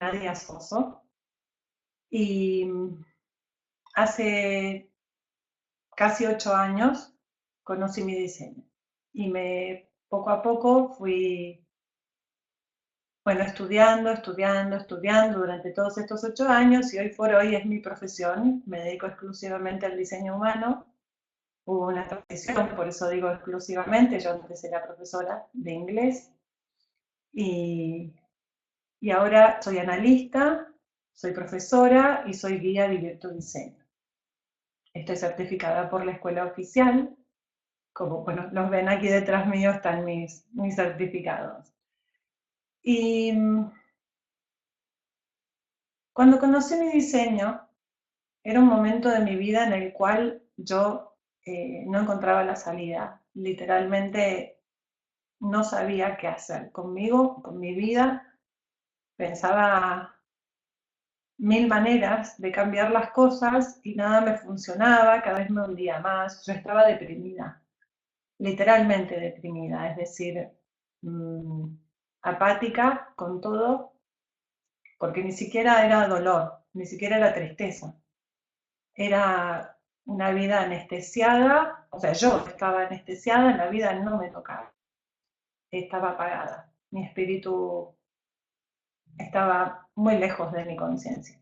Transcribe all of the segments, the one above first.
Nadia Soso, y hace casi 8 años conocí mi diseño y poco a poco fui, bueno, estudiando durante todos estos 8 años y hoy por hoy es mi profesión, me dedico exclusivamente al diseño humano. Hubo una transición, por eso digo exclusivamente, yo antes era profesora de inglés y, y ahora soy analista, soy profesora y soy guía de Virtu Diseño. Estoy certificada por la escuela oficial, como bueno, los ven aquí detrás mío están mis certificados. Y cuando conocí mi diseño, era un momento de mi vida en el cual yo no encontraba la salida. Literalmente no sabía qué hacer conmigo, con mi vida. Pensaba mil maneras de cambiar las cosas y nada me funcionaba, cada vez me hundía más. Yo estaba deprimida, literalmente deprimida, es decir, mmm, apática con todo, porque ni siquiera era dolor, ni siquiera era tristeza, era una vida anestesiada, o sea, yo estaba anestesiada, la vida no me tocaba, estaba apagada, mi espíritu estaba muy lejos de mi conciencia.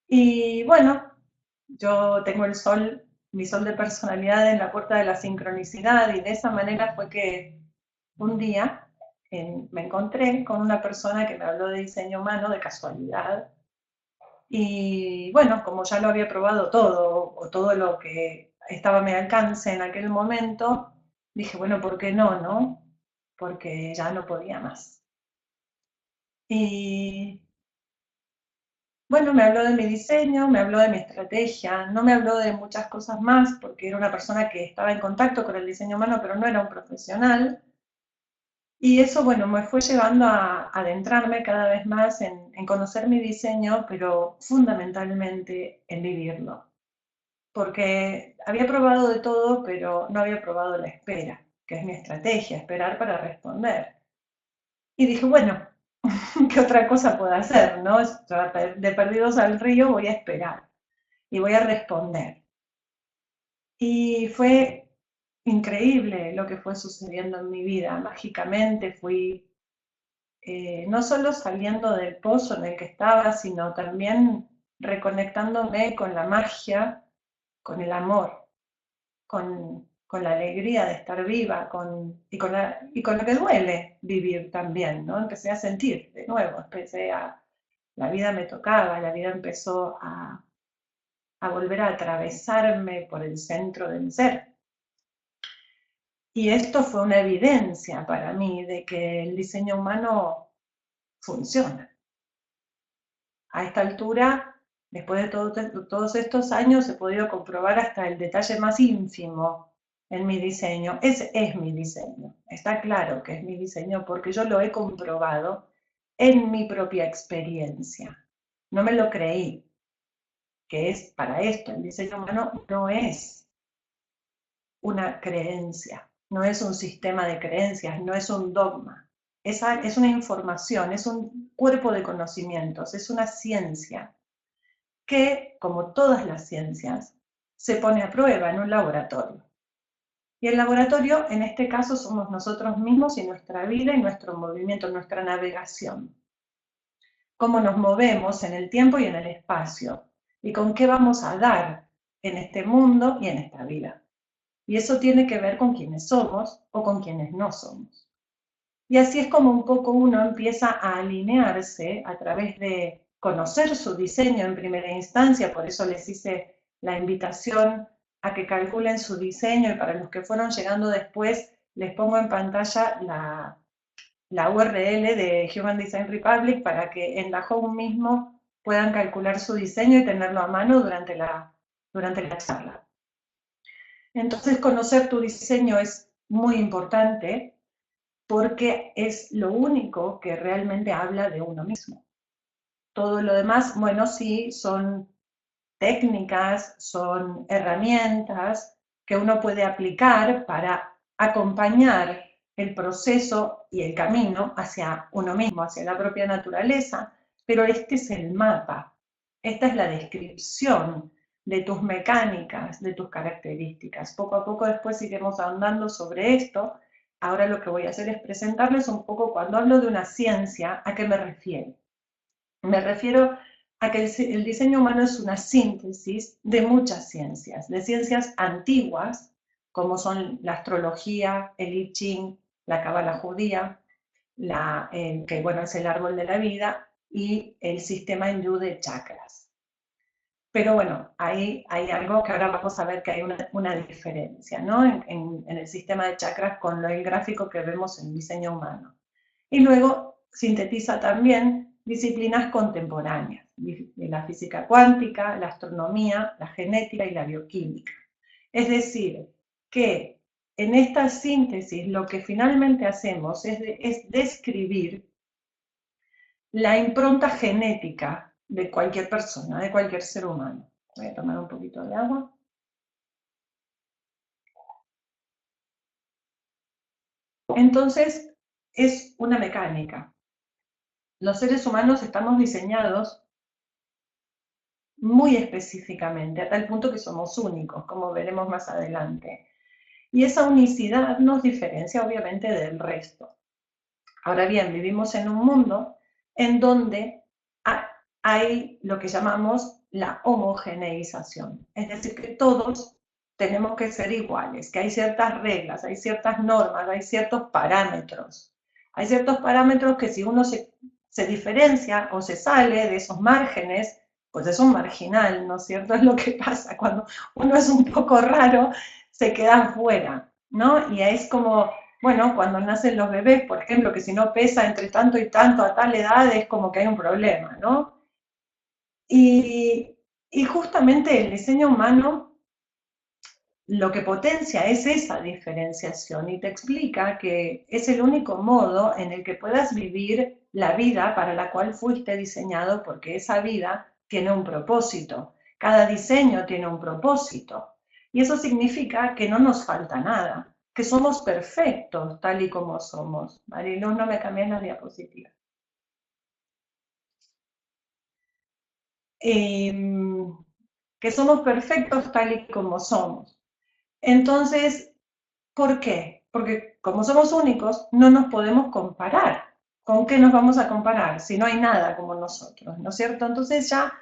Y bueno, yo tengo el sol, mi sol de personalidad en la puerta de la sincronicidad y de esa manera fue que un día me encontré con una persona que me habló de diseño humano de casualidad. Y bueno, como ya lo había probado todo, o todo lo que estaba a mi alcance en aquel momento, dije, bueno, ¿por qué no, no? Porque ya no podía más. Y bueno, me habló de mi diseño, me habló de mi estrategia, no me habló de muchas cosas más, porque era una persona que estaba en contacto con el diseño humano, pero no era un profesional. Y eso, bueno, me fue llevando a adentrarme cada vez más en conocer mi diseño, pero fundamentalmente en vivirlo. Porque había probado de todo, pero no había probado la espera, que es mi estrategia, esperar para responder. Y dije, bueno, ¿qué otra cosa puedo hacer? ¿No? De perdidos al río voy a esperar y voy a responder. Y fue increíble lo que fue sucediendo en mi vida. Mágicamente fui no solo saliendo del pozo en el que estaba, sino también reconectándome con la magia, con el amor, con la alegría de estar viva y con lo que duele vivir también, ¿no? Empecé a sentir de nuevo, la vida me tocaba, la vida empezó a volver a atravesarme por el centro del ser. Y esto fue una evidencia para mí de que el diseño humano funciona. A esta altura, después de todos estos años, he podido comprobar hasta el detalle más ínfimo en mi diseño. Ese es mi diseño. Está claro que es mi diseño porque yo lo he comprobado en mi propia experiencia. No me lo creí, que es para esto. El diseño humano no es una creencia, no es un sistema de creencias, no es un dogma. Es una información, es un cuerpo de conocimientos, es una ciencia que, como todas las ciencias, se pone a prueba en un laboratorio. Y el laboratorio, en este caso, somos nosotros mismos y nuestra vida y nuestro movimiento, nuestra navegación. Cómo nos movemos en el tiempo y en el espacio. Y con qué vamos a dar en este mundo y en esta vida. Y eso tiene que ver con quiénes somos o con quienes no somos. Y así es como un poco uno empieza a alinearse a través de conocer su diseño en primera instancia, por eso les hice la invitación a que calculen su diseño y para los que fueron llegando después les pongo en pantalla la URL de Human Design Republic para que en la home mismo puedan calcular su diseño y tenerlo a mano durante la charla. Entonces conocer tu diseño es muy importante porque es lo único que realmente habla de uno mismo. Todo lo demás, bueno, sí, son técnicas, son herramientas que uno puede aplicar para acompañar el proceso y el camino hacia uno mismo, hacia la propia naturaleza, pero este es el mapa, esta es la descripción de tus mecánicas, de tus características. Poco a poco después iremos ahondando sobre esto. Ahora lo que voy a hacer es presentarles un poco, cuando hablo de una ciencia, ¿a qué me refiero? Me refiero a que el diseño humano es una síntesis de muchas ciencias, de ciencias antiguas, como son la astrología, el I Ching, la cábala judía, que bueno, es el árbol de la vida, y el sistema hindú de chakras. Pero bueno, ahí hay algo que ahora vamos a ver que hay una diferencia, ¿no? En el sistema de chakras con el gráfico que vemos en diseño humano. Y luego sintetiza también disciplinas contemporáneas, la física cuántica, la astronomía, la genética y la bioquímica. Es decir, que en esta síntesis lo que finalmente hacemos es describir la impronta genética de cualquier persona, de cualquier ser humano. Voy a tomar un poquito de agua. Entonces, es una mecánica. Los seres humanos estamos diseñados muy específicamente, a tal punto que somos únicos, como veremos más adelante. Y esa unicidad nos diferencia obviamente del resto. Ahora bien, vivimos en un mundo en donde hay lo que llamamos la homogeneización, es decir, que todos tenemos que ser iguales, que hay ciertas reglas, hay ciertas normas, hay ciertos parámetros. Hay ciertos parámetros que si uno se diferencia o se sale de esos márgenes, pues es un marginal, ¿no es cierto? Es lo que pasa cuando uno es un poco raro, se queda fuera, ¿no? Y es como, bueno, cuando nacen los bebés, por ejemplo, que si no pesa entre tanto y tanto a tal edad es como que hay un problema, ¿no? Y, y justamente el diseño humano lo que potencia es esa diferenciación y te explica que es el único modo en el que puedas vivir la vida para la cual fuiste diseñado, porque esa vida tiene un propósito. Cada diseño tiene un propósito. Y eso significa que no nos falta nada, que somos perfectos tal y como somos. Marilu, no me cambies la diapositiva. Que somos perfectos tal y como somos. Entonces, ¿por qué? Porque como somos únicos, no nos podemos comparar. ¿Con qué nos vamos a comparar si no hay nada como nosotros? ¿No es cierto? Entonces ya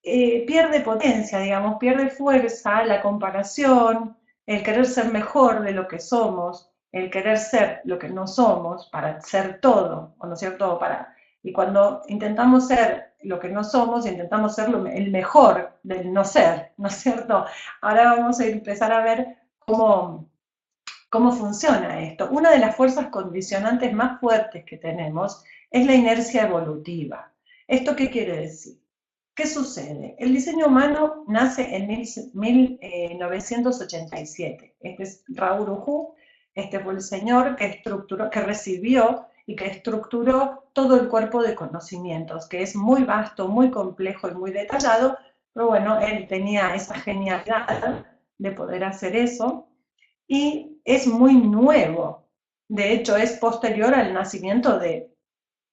pierde potencia, digamos, pierde fuerza la comparación, el querer ser mejor de lo que somos, el querer ser lo que no somos para ser todo, ¿no es cierto? Y cuando intentamos ser lo que no somos, intentamos ser el mejor del no ser, ¿no es cierto? Ahora vamos a empezar a ver cómo funciona esto. Una de las fuerzas condicionantes más fuertes que tenemos es la inercia evolutiva. ¿Esto qué quiere decir? ¿Qué sucede? El diseño humano nace en 1987. Este es Raoul Ujú, este fue el señor que estructuró, que recibió y que estructuró todo el cuerpo de conocimientos, que es muy vasto, muy complejo y muy detallado, pero bueno, él tenía esa genialidad de poder hacer eso y es muy nuevo. De hecho, es posterior al nacimiento de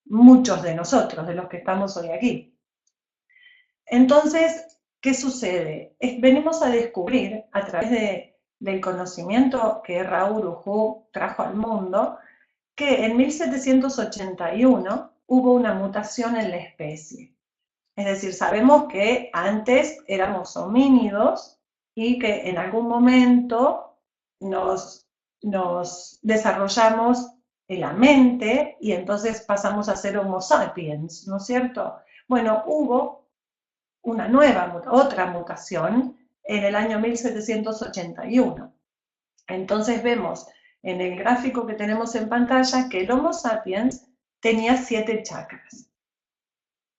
muchos de nosotros, de los que estamos hoy aquí. Entonces, ¿qué sucede? Venimos a descubrir a través del conocimiento que Raoul Ujú trajo al mundo, que en 1781 hubo una mutación en la especie. Es decir, sabemos que antes éramos homínidos y que en algún momento nos desarrollamos en la mente y entonces pasamos a ser Homo sapiens, ¿no es cierto? Bueno, hubo otra mutación en el año 1781. Entonces vemos en el gráfico que tenemos en pantalla que el Homo sapiens tenía 7 chakras.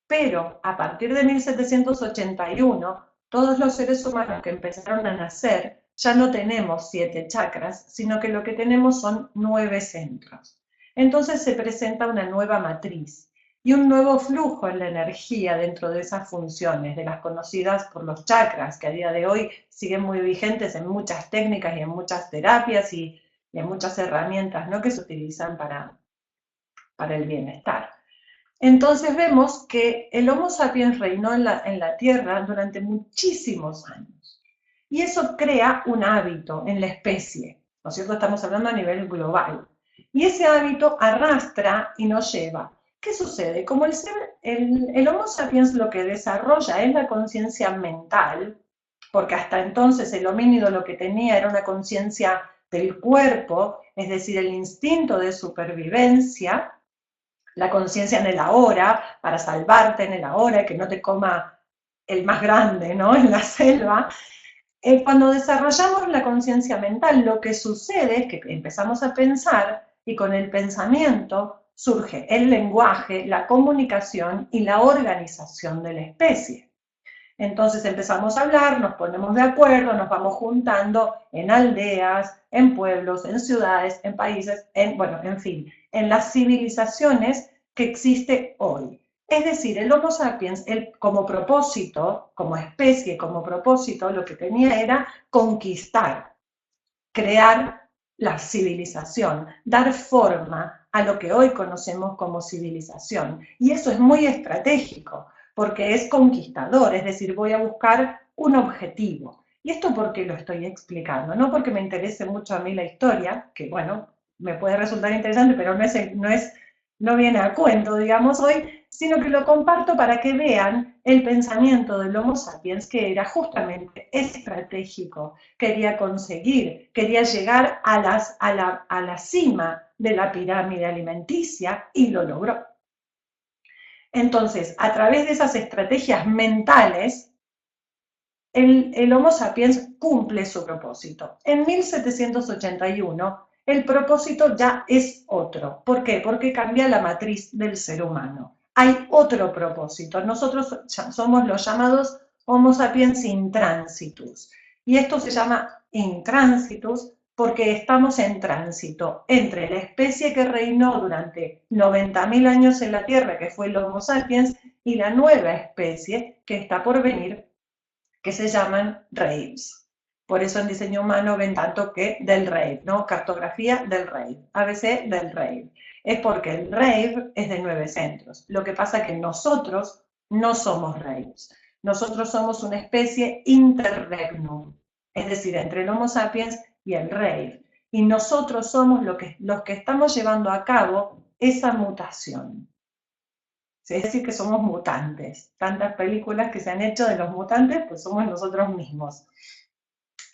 Pero a partir de 1781, todos los seres humanos que empezaron a nacer ya no tenemos 7 chakras, sino que lo que tenemos son 9 centros. Entonces se presenta una nueva matriz y un nuevo flujo en la energía dentro de esas funciones, de las conocidas por los chakras, que a día de hoy siguen muy vigentes en muchas técnicas y en muchas terapias y y hay muchas herramientas, ¿no?, que se utilizan para el bienestar. Entonces vemos que el Homo sapiens reinó en la Tierra durante muchísimos años. Y eso crea un hábito en la especie, ¿no es cierto? Estamos hablando a nivel global. Y ese hábito arrastra y nos lleva. ¿Qué sucede? Como el Homo sapiens lo que desarrolla es la conciencia mental, porque hasta entonces el homínido lo que tenía era una conciencia del cuerpo, es decir, el instinto de supervivencia, la conciencia en el ahora, para salvarte en el ahora, que no te coma el más grande, ¿no?, en la selva. Cuando desarrollamos la conciencia mental, lo que sucede es que empezamos a pensar y con el pensamiento surge el lenguaje, la comunicación y la organización de la especie. Entonces empezamos a hablar, nos ponemos de acuerdo, nos vamos juntando en aldeas, en pueblos, en ciudades, en países, bueno, en fin, en las civilizaciones que existe hoy. Es decir, el Homo sapiens, como propósito, como especie, como propósito, lo que tenía era conquistar, crear la civilización, dar forma a lo que hoy conocemos como civilización. Y eso es muy estratégico, porque es conquistador, es decir, voy a buscar un objetivo. ¿Y esto por qué lo estoy explicando? No porque me interese mucho a mí la historia, que bueno, me puede resultar interesante, pero no viene a cuento, digamos, hoy, sino que lo comparto para que vean el pensamiento del Homo sapiens, que era justamente estratégico, quería conseguir, quería llegar a la cima de la pirámide alimenticia y lo logró. Entonces, a través de esas estrategias mentales, el Homo sapiens cumple su propósito. En 1781, el propósito ya es otro. ¿Por qué? Porque cambia la matriz del ser humano. Hay otro propósito. Nosotros somos los llamados Homo sapiens intransitus. Y esto se llama intransitus porque estamos en tránsito entre la especie que reinó durante 90.000 años en la Tierra, que fue el Homo sapiens, y la nueva especie que está por venir, que se llaman RAVES. Por eso en diseño humano ven tanto que del RAVE, ¿no? Cartografía del RAVE, ABC del RAVE. Es porque el RAVE es de 9 centros. Lo que pasa es que nosotros no somos RAVES. Nosotros somos una especie interregnum, es decir, entre el Homo sapiens y el RAVE. Y nosotros somos los que estamos llevando a cabo esa mutación. Es decir, que somos mutantes. Tantas películas que se han hecho de los mutantes, pues somos nosotros mismos.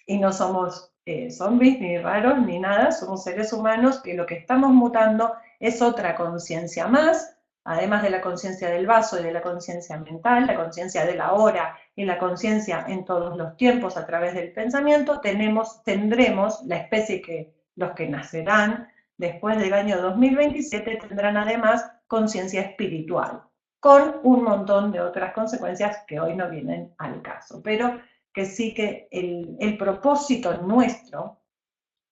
Y no somos zombies, ni raros, ni nada, somos seres humanos que lo que estamos mutando es otra conciencia más, además de la conciencia del vaso y de la conciencia mental, la conciencia de la hora y la conciencia en todos los tiempos a través del pensamiento, tendremos la especie que los que nacerán después del año 2027 tendrán además conciencia espiritual, con un montón de otras consecuencias que hoy no vienen al caso. Pero que sí que el propósito nuestro,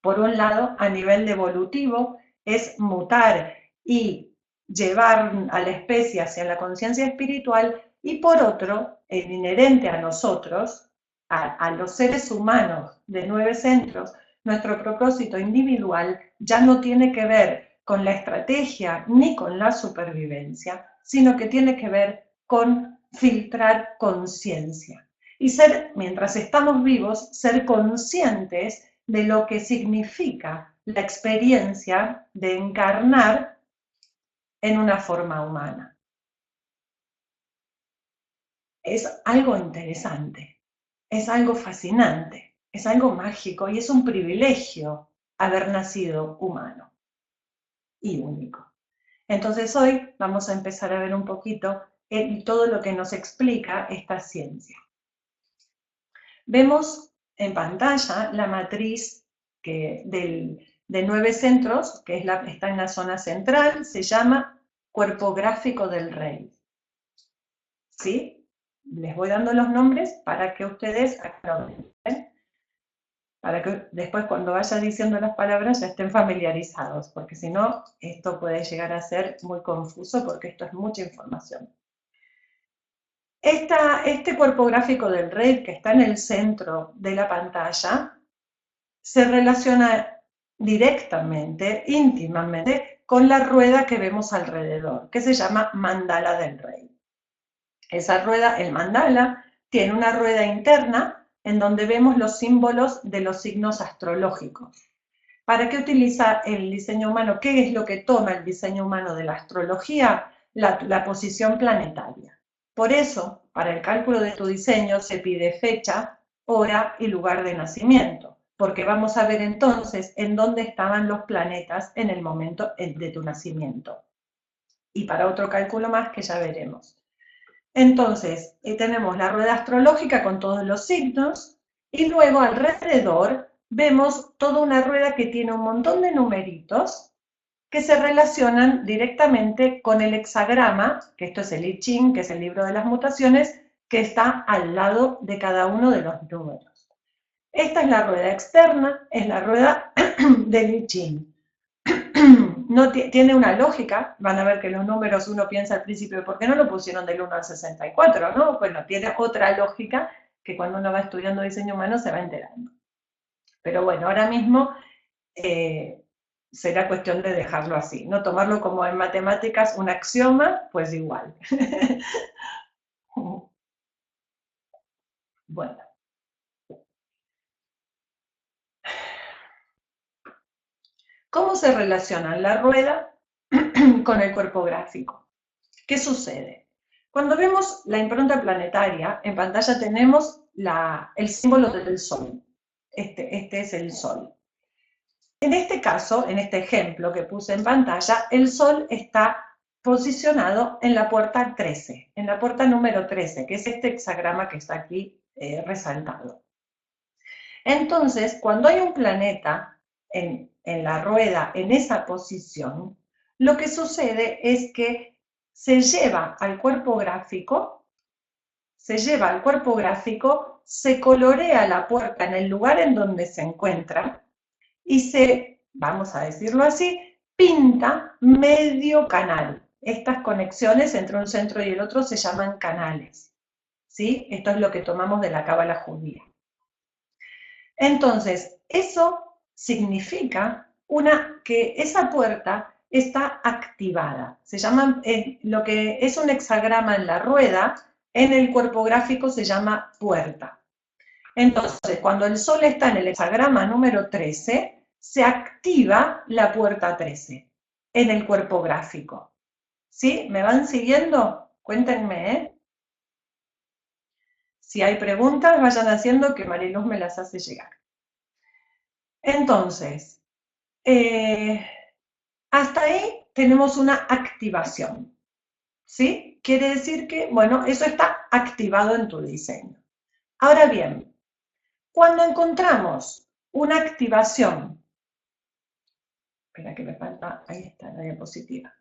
por un lado, a nivel evolutivo, es mutar y llevar a la especie hacia la conciencia espiritual, y por otro, el inherente a nosotros, a los seres humanos de 9 centros, nuestro propósito individual ya no tiene que ver con la estrategia ni con la supervivencia, sino que tiene que ver con filtrar conciencia. Y ser, mientras estamos vivos, ser conscientes de lo que significa la experiencia de encarnar en una forma humana. Es algo interesante, es algo fascinante, es algo mágico y es un privilegio haber nacido humano y único. Entonces hoy vamos a empezar a ver un poquito todo lo que nos explica esta ciencia. Vemos en pantalla la matriz de 9 centros, que está en la zona central, se llama cuerpo gráfico del rey. ¿Sí? Les voy dando los nombres para que ustedes aclaren, para que después cuando vaya diciendo las palabras ya estén familiarizados, porque si no, esto puede llegar a ser muy confuso porque esto es mucha información. Este cuerpo gráfico del rey que está en el centro de la pantalla se relaciona directamente, íntimamente, con la rueda que vemos alrededor, que se llama mandala del rey. Esa rueda, el mandala, tiene una rueda interna en donde vemos los símbolos de los signos astrológicos. ¿Para qué utiliza el diseño humano? ¿Qué es lo que toma el diseño humano de la astrología? La posición planetaria. Por eso, para el cálculo de tu diseño se pide fecha, hora y lugar de nacimiento, porque vamos a ver entonces en dónde estaban los planetas en el momento de tu nacimiento. Y para otro cálculo más que ya veremos. Entonces, tenemos la rueda astrológica con todos los signos y luego alrededor vemos toda una rueda que tiene un montón de numeritos que se relacionan directamente con el hexagrama, que esto es el I Ching, que es el libro de las mutaciones, que está al lado de cada uno de los números. Esta es la rueda externa, es la rueda del I Ching. No tiene una lógica, van a ver que los números uno piensa al principio, ¿por qué no lo pusieron del 1 al 64? ¿No? Bueno, tiene otra lógica que cuando uno va estudiando diseño humano se va enterando. Pero bueno, ahora mismo será cuestión de dejarlo así, no tomarlo como en matemáticas un axioma, pues igual. Bueno. ¿Cómo se relaciona la rueda con el cuerpo gráfico? ¿Qué sucede? Cuando vemos la impronta planetaria, en pantalla tenemos el símbolo del Sol. Este es el Sol. En este caso, en este ejemplo que puse en pantalla, el Sol está posicionado en la puerta 13, en la puerta número 13, que es este hexagrama que está aquí resaltado. Entonces, cuando hay un planeta en la rueda, en esa posición, lo que sucede es que se lleva al cuerpo gráfico, se colorea la puerta en el lugar en donde se encuentra y se, vamos a decirlo así, pinta medio canal. Estas conexiones entre un centro y el otro se llaman canales, ¿sí? Esto es lo que tomamos de la cábala judía. Entonces, eso significa que esa puerta está activada. Se llama, lo que es un hexagrama en la rueda, en el cuerpo gráfico se llama puerta. Entonces, cuando el Sol está en el hexagrama número 13, se activa la puerta 13 en el cuerpo gráfico. ¿Sí? ¿Me van siguiendo? Cuéntenme, ¿eh? Si hay preguntas, vayan haciendo que Mariluz me las hace llegar. Entonces, hasta ahí tenemos una activación, ¿sí? Quiere decir que, bueno, eso está activado en tu diseño. Ahora bien, cuando encontramos una activación, espera que me falta, ahí está la diapositiva.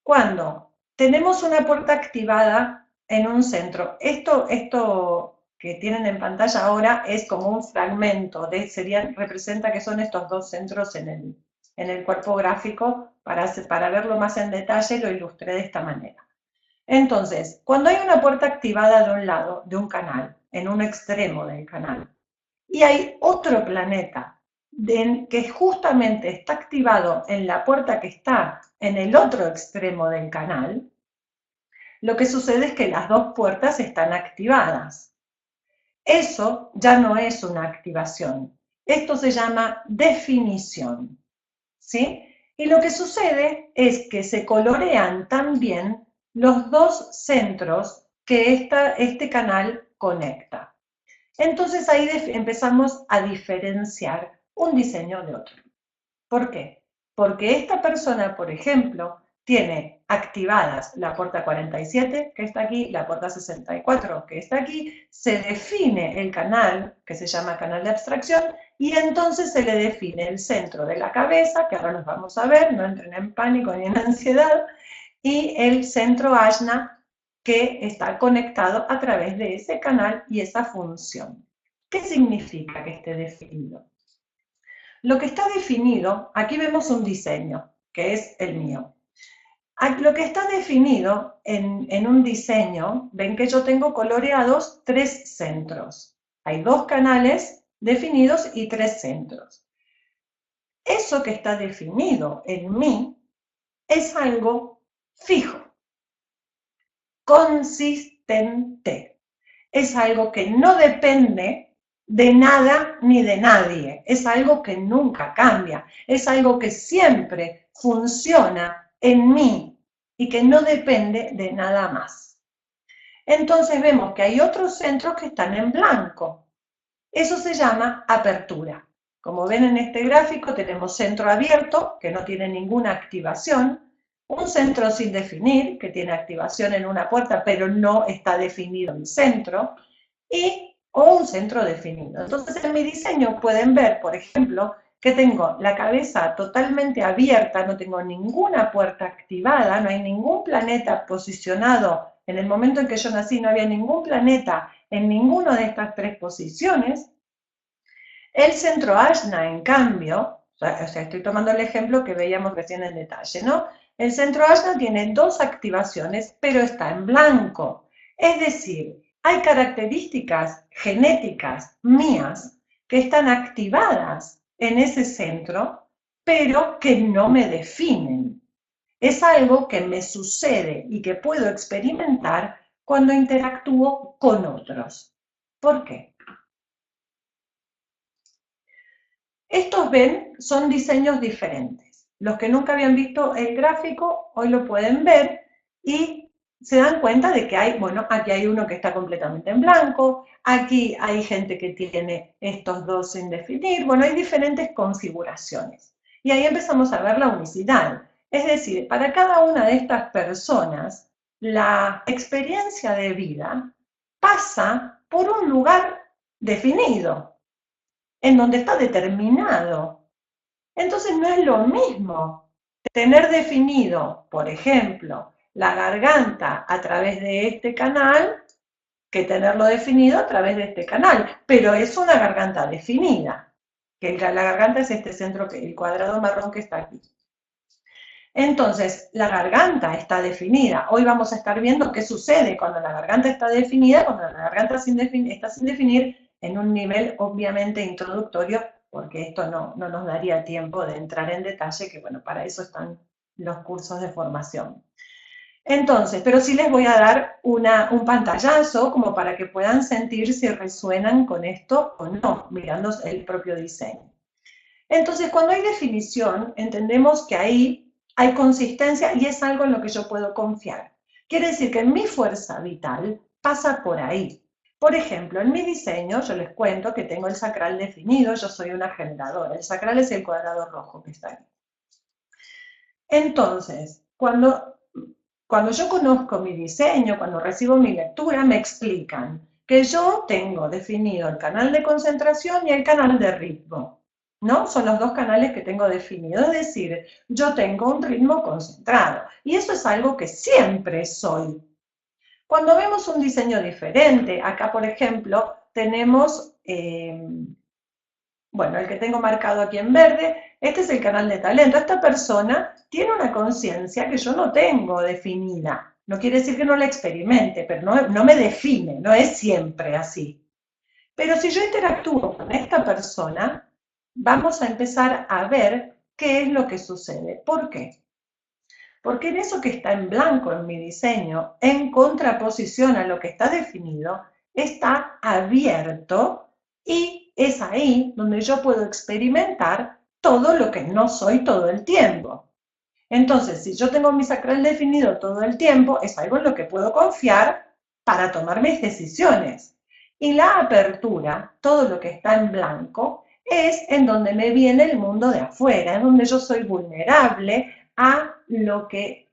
Cuando tenemos una puerta activada en un centro, esto que tienen en pantalla ahora es como un fragmento, representa que son estos dos centros en el cuerpo gráfico. Para verlo más en detalle lo ilustré de esta manera. Entonces, cuando hay una puerta activada de un lado, de un canal, en un extremo del canal, y hay otro planeta que justamente está activado en la puerta que está en el otro extremo del canal, lo que sucede es que las dos puertas están activadas. Eso ya no es una activación. Esto se llama definición, ¿sí? Y lo que sucede es que se colorean también los dos centros que este canal conecta. Entonces ahí empezamos a diferenciar un diseño de otro. ¿Por qué? Porque esta persona, por ejemplo, tiene activadas la puerta 47, que está aquí, la puerta 64, que está aquí, se define el canal, que se llama canal de abstracción, y entonces se le define el centro de la cabeza, que ahora los vamos a ver, no entren en pánico ni en ansiedad, y el centro ajna, que está conectado a través de ese canal y esa función. ¿Qué significa que esté definido? Lo que está definido, aquí vemos un diseño, que es el mío. Lo que está definido en un diseño, ven que yo tengo coloreados 3 centros. Hay 2 canales definidos y 3 centros. Eso que está definido en mí es algo fijo, consistente. Es algo que no depende de nada ni de nadie. Es algo que nunca cambia. Es algo que siempre funciona en mí y que no depende de nada más. Entonces vemos que hay otros centros que están en blanco. Eso se llama apertura. Como ven en este gráfico, tenemos centro abierto, que no tiene ninguna activación, un centro sin definir, que tiene activación en una puerta, pero no está definido el centro, o un centro definido. Entonces, en mi diseño pueden ver, por ejemplo, que tengo la cabeza totalmente abierta, no tengo ninguna puerta activada, no hay ningún planeta posicionado. En el momento en que yo nací no había ningún planeta en ninguna de estas tres posiciones. El centro Ajna, en cambio, o sea, estoy tomando el ejemplo que veíamos recién en detalle, ¿no? El centro Ajna tiene dos activaciones, pero está en blanco. Es decir, hay características genéticas mías que están activadas en ese centro, pero que no me definen. Es algo que me sucede y que puedo experimentar cuando interactúo con otros. ¿Por qué? Estos ven son diseños diferentes. Los que nunca habían visto el gráfico hoy lo pueden ver y se dan cuenta de que hay, bueno, aquí hay uno que está completamente en blanco, aquí hay gente que tiene estos dos sin definir, bueno, hay diferentes configuraciones. Y ahí empezamos a ver la unicidad. Es decir, para cada una de estas personas, la experiencia de vida pasa por un lugar definido, en donde está determinado. Entonces no es lo mismo tener definido, por ejemplo, la garganta a través de este canal que tenerlo definido a través de este canal, pero es una garganta definida, que la garganta es este centro, el cuadrado marrón que está aquí. Entonces, la garganta está definida. Hoy vamos a estar viendo qué sucede cuando la garganta está definida, cuando la garganta está sin definir, en un nivel obviamente introductorio, porque esto no nos daría tiempo de entrar en detalle, que bueno, para eso están los cursos de formación. Entonces, pero sí les voy a dar un pantallazo como para que puedan sentir si resuenan con esto o no, mirando el propio diseño. Entonces, cuando hay definición, entendemos que ahí hay consistencia y es algo en lo que yo puedo confiar. Quiere decir que mi fuerza vital pasa por ahí. Por ejemplo, en mi diseño, yo les cuento que tengo el sacral definido, yo soy una generadora. El sacral es el cuadrado rojo que está aquí. Entonces, cuando yo conozco mi diseño, cuando recibo mi lectura, me explican que yo tengo definido el canal de concentración y el canal de ritmo, ¿no? Son los dos canales que tengo definidos, es decir, yo tengo un ritmo concentrado y eso es algo que siempre soy. Cuando vemos un diseño diferente, acá por ejemplo tenemos, bueno, el que tengo marcado aquí en verde, este es el canal de talento. Esta persona tiene una conciencia que yo no tengo definida. No quiere decir que no la experimente, pero no me define, no es siempre así. Pero si yo interactúo con esta persona, vamos a empezar a ver qué es lo que sucede. ¿Por qué? Porque en eso que está en blanco en mi diseño, en contraposición a lo que está definido, está abierto y es ahí donde yo puedo experimentar todo lo que no soy todo el tiempo. Entonces, si yo tengo mi sacral definido todo el tiempo, es algo en lo que puedo confiar para tomar mis decisiones. Y la apertura, todo lo que está en blanco, es en donde me viene el mundo de afuera, en donde yo soy vulnerable a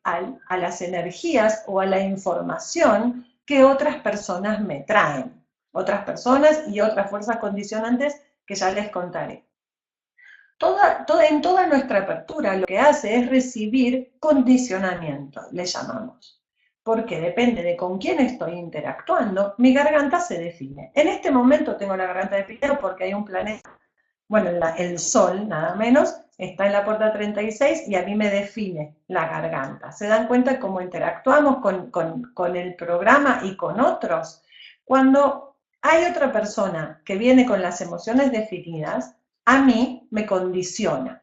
a las energías o a la información que otras personas me traen. Otras personas y otras fuerzas condicionantes que ya les contaré. En toda nuestra apertura lo que hace es recibir condicionamiento, le llamamos. Porque depende de con quién estoy interactuando, mi garganta se define. En este momento tengo la garganta definida porque hay un planeta, bueno, el Sol nada menos, está en la puerta 36 y a mí me define la garganta. ¿Se dan cuenta cómo interactuamos con el programa y con otros? Cuando hay otra persona que viene con las emociones definidas, a mí me condiciona.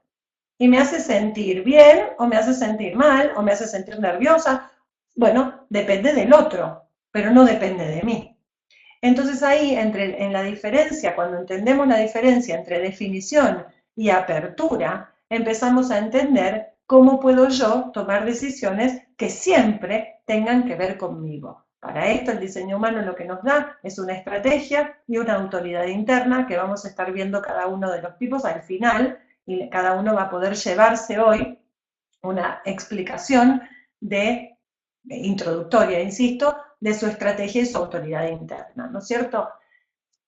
y me hace sentir bien o me hace sentir mal o me hace sentir nerviosa. Bueno, depende del otro, pero no depende de mí. Entonces ahí, en la diferencia, cuando entendemos la diferencia entre definición y apertura, empezamos a entender cómo puedo yo tomar decisiones que siempre tengan que ver conmigo. Para esto el diseño humano lo que nos da es una estrategia y una autoridad interna que vamos a estar viendo cada uno de los tipos al final, y cada uno va a poder llevarse hoy una explicación de introductoria, insisto, de su estrategia y su autoridad interna, ¿no es cierto?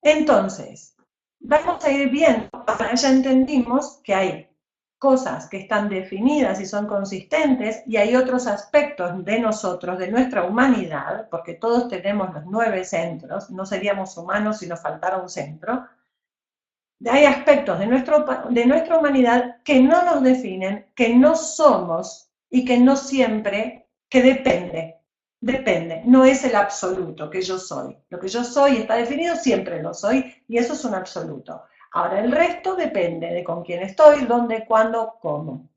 Entonces, vamos a ir viendo, ya entendimos que hay cosas que están definidas y son consistentes y hay otros aspectos de nosotros, de nuestra humanidad, porque todos tenemos los 9 centros, no seríamos humanos si nos faltara un centro. Hay aspectos de nuestra humanidad que no nos definen, que no somos y que no siempre, que depende, no es el absoluto que yo soy. Lo que yo soy está definido, siempre lo soy y eso es un absoluto. Ahora el resto depende de con quién estoy, dónde, cuándo, cómo.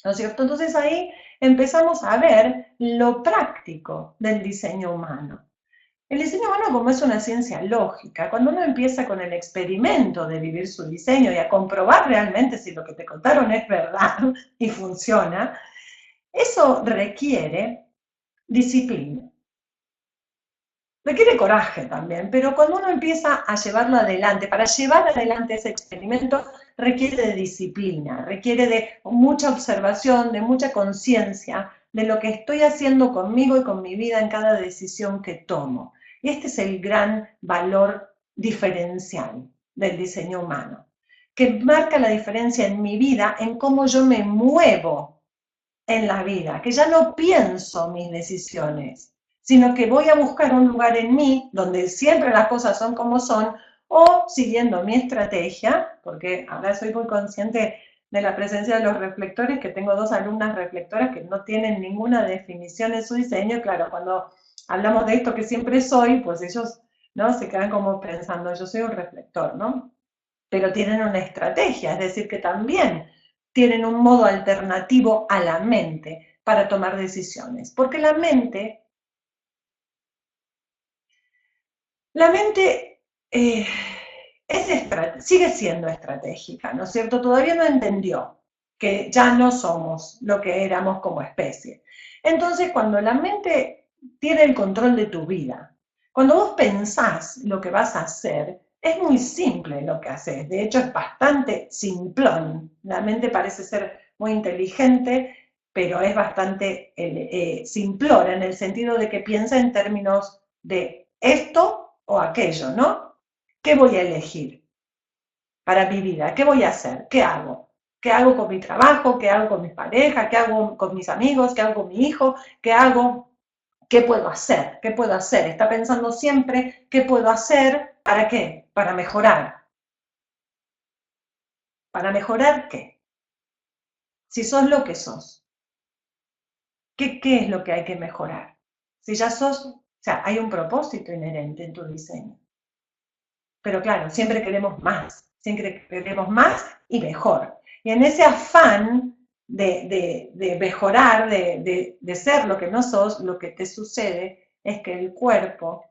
¿No es cierto? Entonces ahí empezamos a ver lo práctico del diseño humano. El diseño humano, como es una ciencia lógica, cuando uno empieza con el experimento de vivir su diseño y a comprobar realmente si lo que te contaron es verdad y funciona, eso requiere disciplina. Requiere coraje también, pero cuando uno empieza a llevarlo adelante, para llevar adelante ese experimento requiere de disciplina, requiere de mucha observación, de mucha conciencia de lo que estoy haciendo conmigo y con mi vida en cada decisión que tomo. Y este es el gran valor diferencial del diseño humano, que marca la diferencia en mi vida, en cómo yo me muevo en la vida, que ya no pienso mis decisiones, sino que voy a buscar un lugar en mí donde siempre las cosas son como son, o siguiendo mi estrategia, porque ahora soy muy consciente de la presencia de los reflectores, que tengo 2 alumnas reflectoras que no tienen ninguna definición en su diseño, y claro, cuando hablamos de esto que siempre soy, pues ellos, ¿no?, se quedan como pensando, yo soy un reflector, ¿no? Pero tienen una estrategia, es decir, que también tienen un modo alternativo a la mente para tomar decisiones, porque la mente sigue siendo estratégica, ¿no es cierto? Todavía no entendió que ya no somos lo que éramos como especie. Entonces, cuando la mente tiene el control de tu vida, cuando vos pensás lo que vas a hacer, es muy simple lo que haces. De hecho, es bastante simplón. La mente parece ser muy inteligente, pero es bastante simplona en el sentido de que piensa en términos de esto o aquello, ¿no? ¿Qué voy a elegir para mi vida? ¿Qué voy a hacer? ¿Qué hago? ¿Qué hago con mi trabajo? ¿Qué hago con mi pareja? ¿Qué hago con mis amigos? ¿Qué hago con mi hijo? ¿Qué hago? ¿Qué puedo hacer? ¿Qué puedo hacer? Está pensando siempre, ¿qué puedo hacer? ¿Para qué? Para mejorar. ¿Para mejorar qué? Si sos lo que sos, ¿qué es lo que hay que mejorar? Si ya sos, o sea, hay un propósito inherente en tu diseño. Pero claro, siempre queremos más y mejor. Y en ese afán de mejorar, de ser lo que no sos, lo que te sucede es que el cuerpo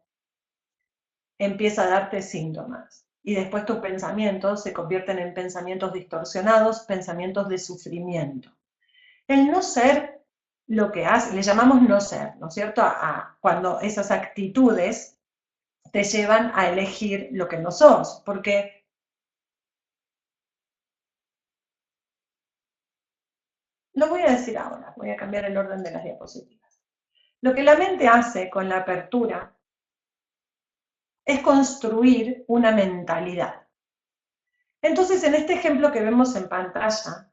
empieza a darte síntomas. Y después tus pensamientos se convierten en pensamientos distorsionados, pensamientos de sufrimiento. El no ser lo que hace, le llamamos no ser, ¿no es cierto? Cuando esas actitudes te llevan a elegir lo que no sos, porque lo voy a decir ahora, voy a cambiar el orden de las diapositivas. Lo que la mente hace con la apertura es construir una mentalidad. Entonces, en este ejemplo que vemos en pantalla,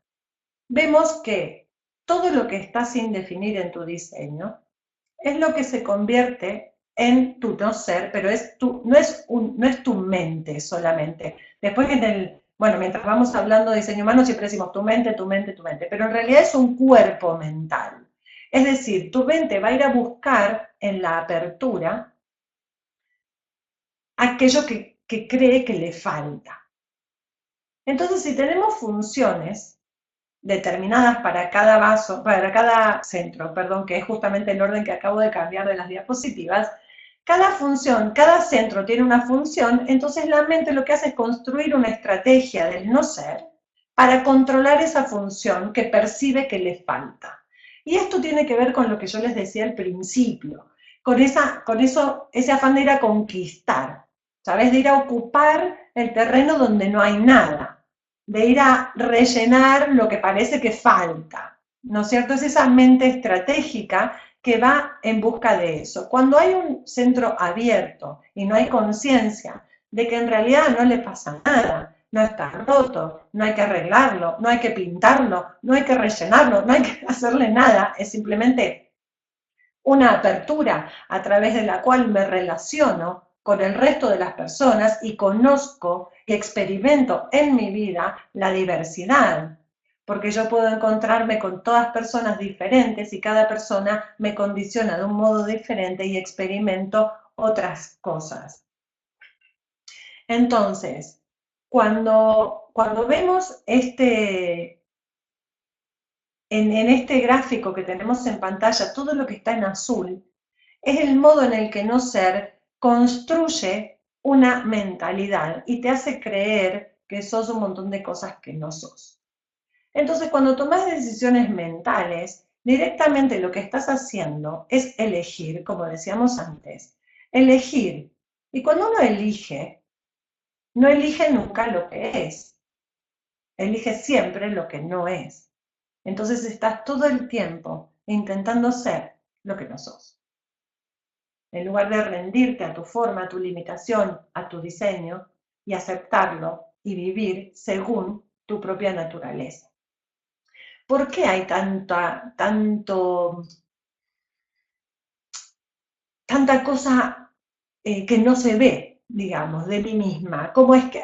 vemos que todo lo que está sin definir en tu diseño es lo que se convierte en tu no ser, pero no es tu mente solamente. Después bueno, mientras vamos hablando de diseño humano siempre decimos tu mente, tu mente, tu mente, pero en realidad es un cuerpo mental. Es decir, tu mente va a ir a buscar en la apertura aquello que cree que le falta. Entonces, si tenemos funciones, determinadas para cada vaso, para cada centro, perdón, que es justamente el orden que acabo de cambiar de las diapositivas. Cada función, cada centro tiene una función, entonces la mente lo que hace es construir una estrategia del no ser para controlar esa función que percibe que le falta. Y esto tiene que ver con lo que yo les decía al principio, ese afán de ir a conquistar, ¿sabes? De ir a ocupar el terreno donde no hay nada, de ir a rellenar lo que parece que falta, ¿no es cierto? Es esa mente estratégica que va en busca de eso. Cuando hay un centro abierto y no hay conciencia de que en realidad no le pasa nada, no está roto, no hay que arreglarlo, no hay que pintarlo, no hay que rellenarlo, no hay que hacerle nada, es simplemente una apertura a través de la cual me relaciono con el resto de las personas y conozco y experimento en mi vida la diversidad, porque yo puedo encontrarme con todas personas diferentes y cada persona me condiciona de un modo diferente y experimento otras cosas. Entonces, cuando vemos en este gráfico que tenemos en pantalla, todo lo que está en azul, es el modo en el que no ser construye una mentalidad y te hace creer que sos un montón de cosas que no sos. Entonces, cuando tomas decisiones mentales, directamente lo que estás haciendo es elegir, como decíamos antes, elegir. Y cuando uno elige, no elige nunca lo que es, elige siempre lo que no es. Entonces estás todo el tiempo intentando ser lo que no sos. En lugar de rendirte a tu forma, a tu limitación, a tu diseño y aceptarlo y vivir según tu propia naturaleza. ¿Por qué hay tanta cosa que no se ve, digamos, de mí misma? ¿Cómo es que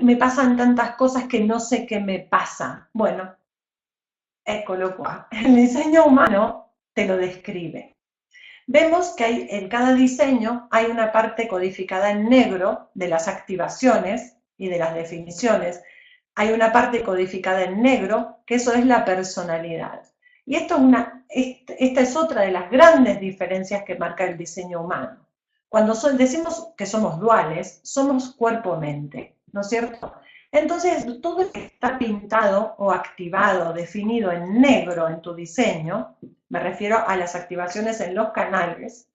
me pasan tantas cosas que no sé qué me pasa? Bueno, eccolo qua. El diseño humano te lo describe. Vemos que en cada diseño hay una parte codificada en negro de las activaciones y de las definiciones. Hay una parte codificada en negro, que eso es la personalidad. Y esta es otra de las grandes diferencias que marca el diseño humano. Cuando decimos que somos duales, somos cuerpo-mente, ¿no es cierto? Entonces, todo lo que está pintado o activado, definido en negro en tu diseño, me refiero a las activaciones en los canales,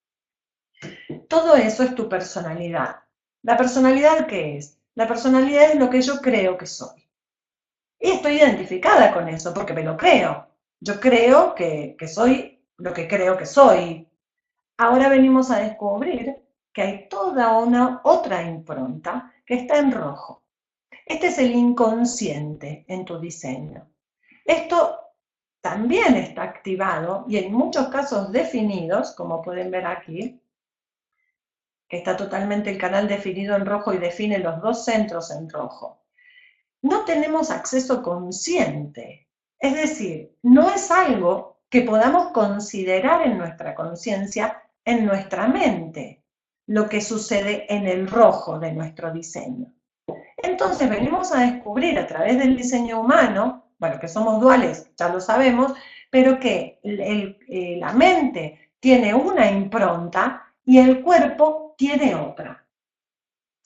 todo eso es tu personalidad. ¿La personalidad qué es? La personalidad es lo que yo creo que soy. Y estoy identificada con eso porque me lo creo. Yo creo que soy lo que creo que soy. Ahora venimos a descubrir que hay toda una otra impronta que está en rojo. Este es el inconsciente en tu diseño. Esto también está activado y en muchos casos definidos, como pueden ver aquí, que está totalmente el canal definido en rojo y define los dos centros en rojo. No tenemos acceso consciente, es decir, no es algo que podamos considerar en nuestra conciencia, en nuestra mente, lo que sucede en el rojo de nuestro diseño. Entonces venimos a descubrir a través del diseño humano, bueno, que somos duales, ya lo sabemos, pero que la mente tiene una impronta y el cuerpo tiene otra.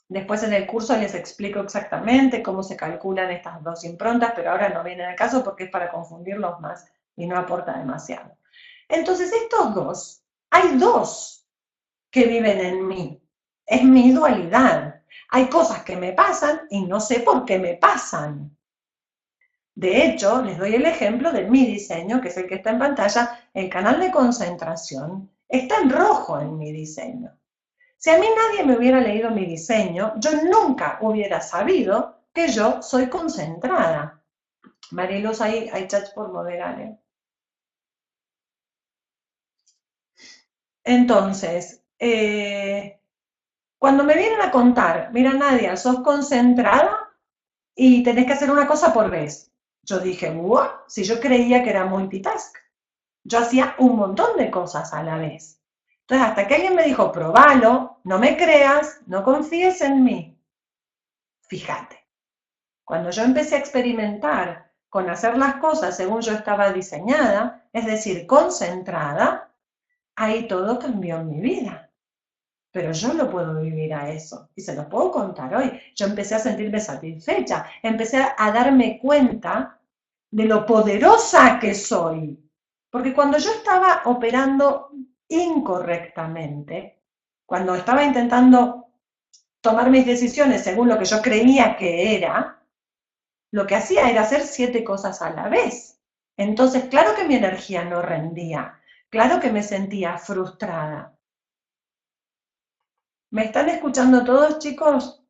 Después en el curso les explico exactamente cómo se calculan estas dos improntas, pero ahora no viene al caso porque es para confundirlos más y no aporta demasiado. Entonces estos dos, hay dos que viven en mí. Es mi dualidad. Hay cosas que me pasan y no sé por qué me pasan. De hecho, les doy el ejemplo de mi diseño, que es el que está en pantalla. El canal de concentración está en rojo en mi diseño. Si a mí nadie me hubiera leído mi diseño, yo nunca hubiera sabido que yo soy concentrada. Mariluz, hay chats por moderar, ¿eh? Entonces, cuando me vienen a contar, mira Nadia, sos concentrada y tenés que hacer una cosa por vez. Yo dije, wow, si yo creía que era multitask. Yo hacía un montón de cosas a la vez. Entonces, hasta que alguien me dijo, probalo, no me creas, no confíes en mí. Fíjate, cuando yo empecé a experimentar con hacer las cosas según yo estaba diseñada, es decir, concentrada, ahí todo cambió en mi vida. Pero yo lo puedo vivir a eso y se lo puedo contar hoy. Yo empecé a sentirme satisfecha, empecé a darme cuenta de lo poderosa que soy. Porque cuando yo estaba operando incorrectamente, cuando estaba intentando tomar mis decisiones según lo que yo creía que era, lo que hacía era hacer 7 cosas a la vez. Entonces, claro que mi energía no rendía, claro que me sentía frustrada. ¿Me están escuchando todos, chicos?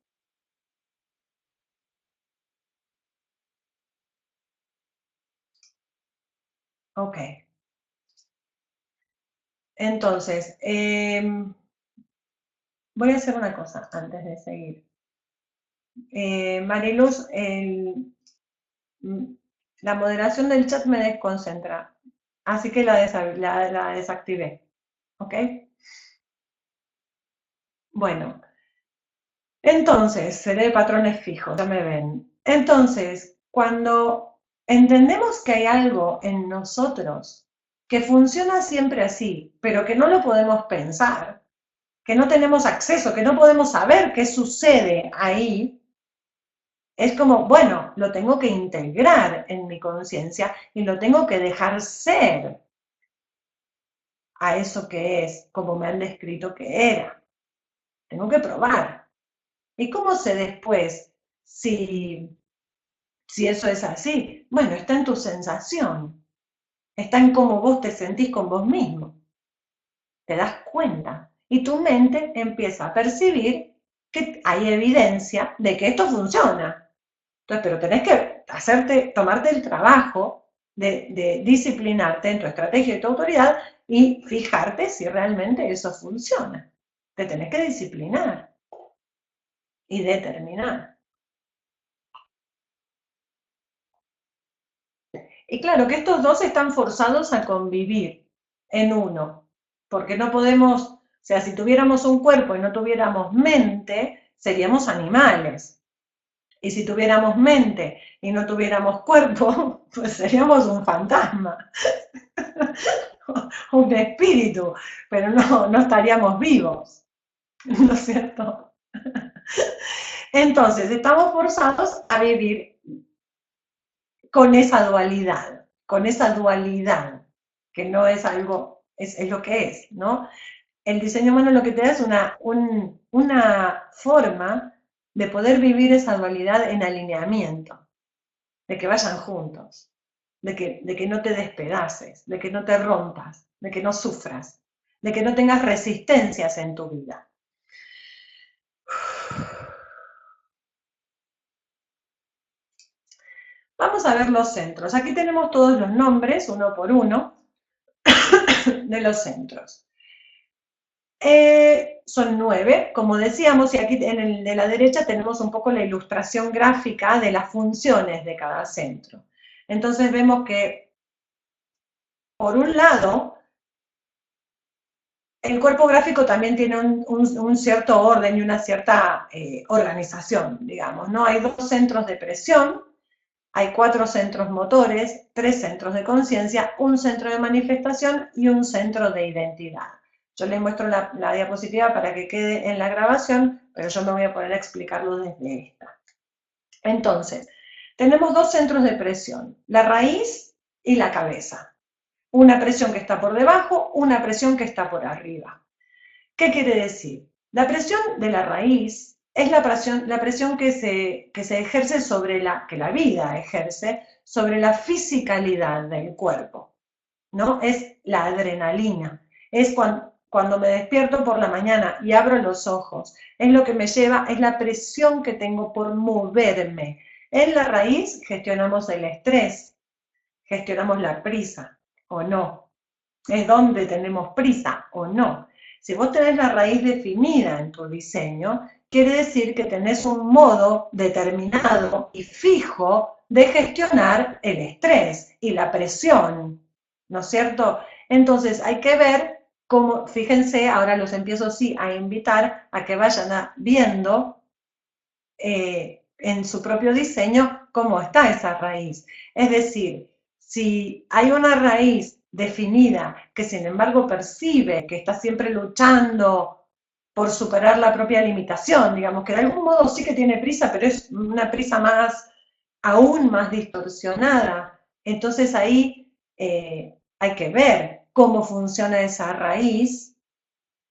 Ok. Entonces, voy a hacer una cosa antes de seguir. Mariluz, la moderación del chat me desconcentra, así que la desactivé. ¿Ok? Bueno, entonces, seré de patrones fijos, ya me ven. Entonces, cuando entendemos que hay algo en nosotros que funciona siempre así, pero que no lo podemos pensar, que no tenemos acceso, que no podemos saber qué sucede ahí, es como, bueno, lo tengo que integrar en mi conciencia y lo tengo que dejar ser a eso que es, como me han descrito que era. Tengo que probar. ¿Y cómo sé después si eso es así? Bueno, está en tu sensación, está en cómo vos te sentís con vos mismo. Te das cuenta y tu mente empieza a percibir que hay evidencia de que esto funciona. Entonces, pero tenés que tomarte el trabajo de disciplinarte en tu estrategia y tu autoridad y fijarte si realmente eso funciona. Te tenés que disciplinar y determinar. Y claro que estos dos están forzados a convivir en uno, porque no podemos, o sea, si tuviéramos un cuerpo y no tuviéramos mente, seríamos animales. Y si tuviéramos mente y no tuviéramos cuerpo, pues seríamos un fantasma, un espíritu, pero no estaríamos vivos, ¿no es cierto? Entonces, estamos forzados a vivir con esa dualidad, que no es algo, es lo que es, ¿no? El diseño humano lo que te da es una forma de poder vivir esa dualidad en alineamiento, de que vayan juntos, de que no te despedaces, de que no te rompas, de que no sufras, de que no tengas resistencias en tu vida. Vamos a ver los centros. Aquí tenemos todos los nombres, uno por uno, de los centros. Son 9, como decíamos, y aquí en el de la derecha tenemos un poco la ilustración gráfica de las funciones de cada centro. Entonces vemos que, por un lado, el cuerpo gráfico también tiene un cierto orden y una cierta organización, digamos, ¿no? Hay 2 centros de presión, hay 4 centros motores, 3 centros de conciencia, un centro de manifestación y un centro de identidad. Yo les muestro la diapositiva para que quede en la grabación, pero yo me voy a poner a explicarlo desde esta. Entonces, tenemos 2 centros de presión, la raíz y la cabeza. Una presión que está por debajo, una presión que está por arriba. ¿Qué quiere decir? La presión de la raíz es la presión que se ejerce sobre que la vida ejerce sobre la fisicalidad del cuerpo, ¿no? Es la adrenalina, es cuando me despierto por la mañana y abro los ojos, es lo que me lleva, es la presión que tengo por moverme. En la raíz gestionamos el estrés, gestionamos la prisa, o no, es donde tenemos prisa, o no. Si vos tenés la raíz definida en tu diseño, quiere decir que tenés un modo determinado y fijo de gestionar el estrés y la presión, ¿no es cierto? Entonces hay que ver cómo, fíjense, ahora los empiezo sí a invitar a que vayan viendo en su propio diseño cómo está esa raíz. Es decir, si hay una raíz definida que sin embargo percibe que está siempre luchando por superar la propia limitación, digamos que de algún modo sí que tiene prisa, pero es una prisa más, aún más distorsionada. Entonces ahí hay que ver cómo funciona esa raíz,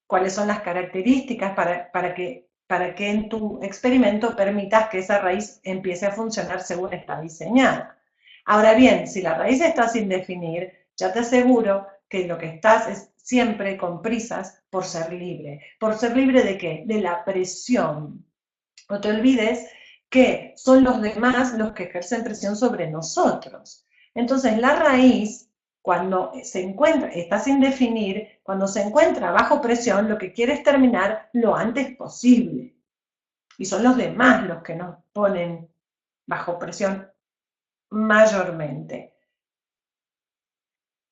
cuáles son las características para que en tu experimento permitas que esa raíz empiece a funcionar según está diseñada. Ahora bien, si la raíz está sin definir, ya te aseguro que lo que estás es siempre con prisas por ser libre. ¿Por ser libre de qué? De la presión. No te olvides que son los demás los que ejercen presión sobre nosotros. Entonces, la raíz, cuando se encuentra, está sin definir, cuando se encuentra bajo presión, lo que quiere es terminar lo antes posible. Y son los demás los que nos ponen bajo presión mayormente.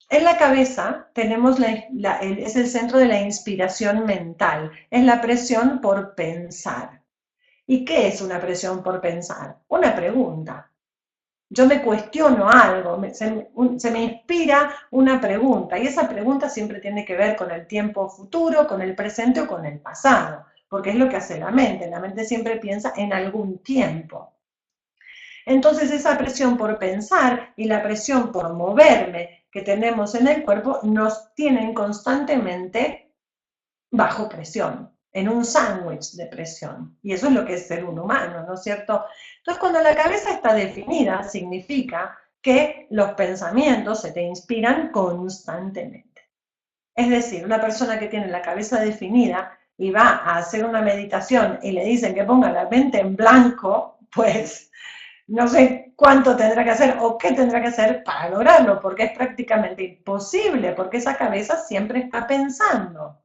En la cabeza tenemos es el centro de la inspiración mental, es la presión por pensar. ¿Y qué es una presión por pensar? Una pregunta. Yo me cuestiono algo, se me inspira una pregunta y esa pregunta siempre tiene que ver con el tiempo futuro, con el presente o con el pasado, porque es lo que hace la mente. La mente siempre piensa en algún tiempo. Entonces esa presión por pensar y la presión por moverme que tenemos en el cuerpo nos tienen constantemente bajo presión, en un sándwich de presión. Y eso es lo que es ser un humano, ¿no es cierto? Entonces, cuando la cabeza está definida, significa que los pensamientos se te inspiran constantemente. Es decir, una persona que tiene la cabeza definida y va a hacer una meditación y le dicen que ponga la mente en blanco, pues no sé cuánto tendrá que hacer o qué tendrá que hacer para lograrlo, porque es prácticamente imposible, porque esa cabeza siempre está pensando.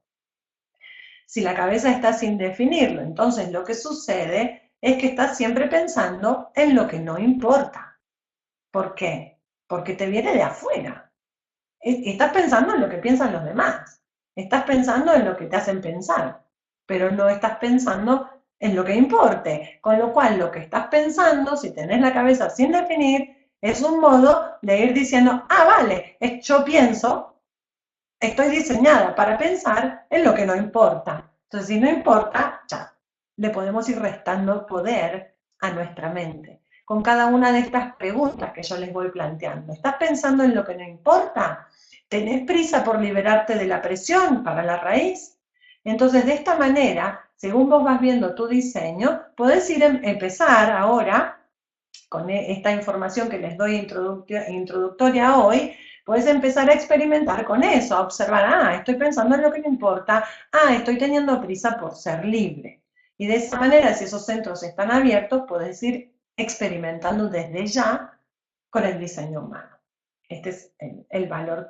Si la cabeza está sin definirlo, entonces lo que sucede es que estás siempre pensando en lo que no importa. ¿Por qué? Porque te viene de afuera. Estás pensando en lo que piensan los demás. Estás pensando en lo que te hacen pensar, pero no estás pensando en lo que importe. Con lo cual, lo que estás pensando, si tenés la cabeza sin definir, es un modo de ir diciendo, ah, vale, yo pienso, estoy diseñada para pensar en lo que no importa. Entonces, si no importa, ya, le podemos ir restando poder a nuestra mente. Con cada una de estas preguntas que yo les voy planteando. ¿Estás pensando en lo que no importa? ¿Tenés prisa por liberarte de la presión para la raíz? Entonces, de esta manera, según vos vas viendo tu diseño, podés empezar ahora, con esta información que les doy introductoria hoy, puedes empezar a experimentar con eso, a observar, ah, estoy pensando en lo que me importa, ah, estoy teniendo prisa por ser libre. Y de esa manera, si esos centros están abiertos, puedes ir experimentando desde ya con el diseño humano. Este es el valor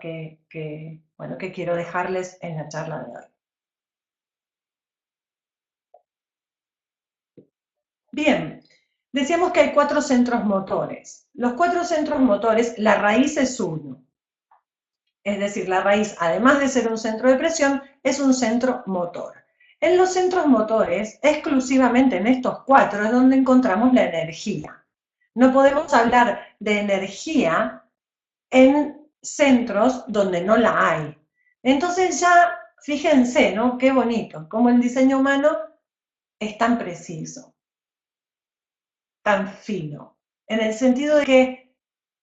bueno, que quiero dejarles en la charla de hoy. Bien, decíamos que hay 4 centros motores. Los 4 centros motores, la raíz es uno. Es decir, la raíz, además de ser un centro de presión, es un centro motor. En los centros motores, exclusivamente en estos 4, es donde encontramos la energía. No podemos hablar de energía en centros donde no la hay. Entonces ya, fíjense, ¿no? Qué bonito, cómo el diseño humano es tan preciso, tan fino, en el sentido de que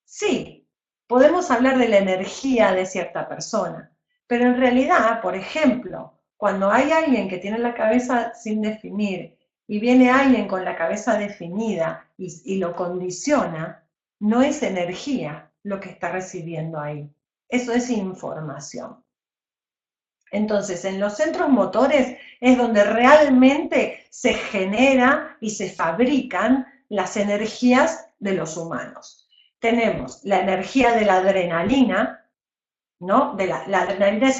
sí, podemos hablar de la energía de cierta persona, pero en realidad, por ejemplo, cuando hay alguien que tiene la cabeza sin definir y viene alguien con la cabeza definida y lo condiciona, no es energía lo que está recibiendo ahí, eso es información. Entonces, en los centros motores es donde realmente se genera y se fabrican las energías de los humanos. Tenemos la energía de la adrenalina, ¿no? La adrenalina es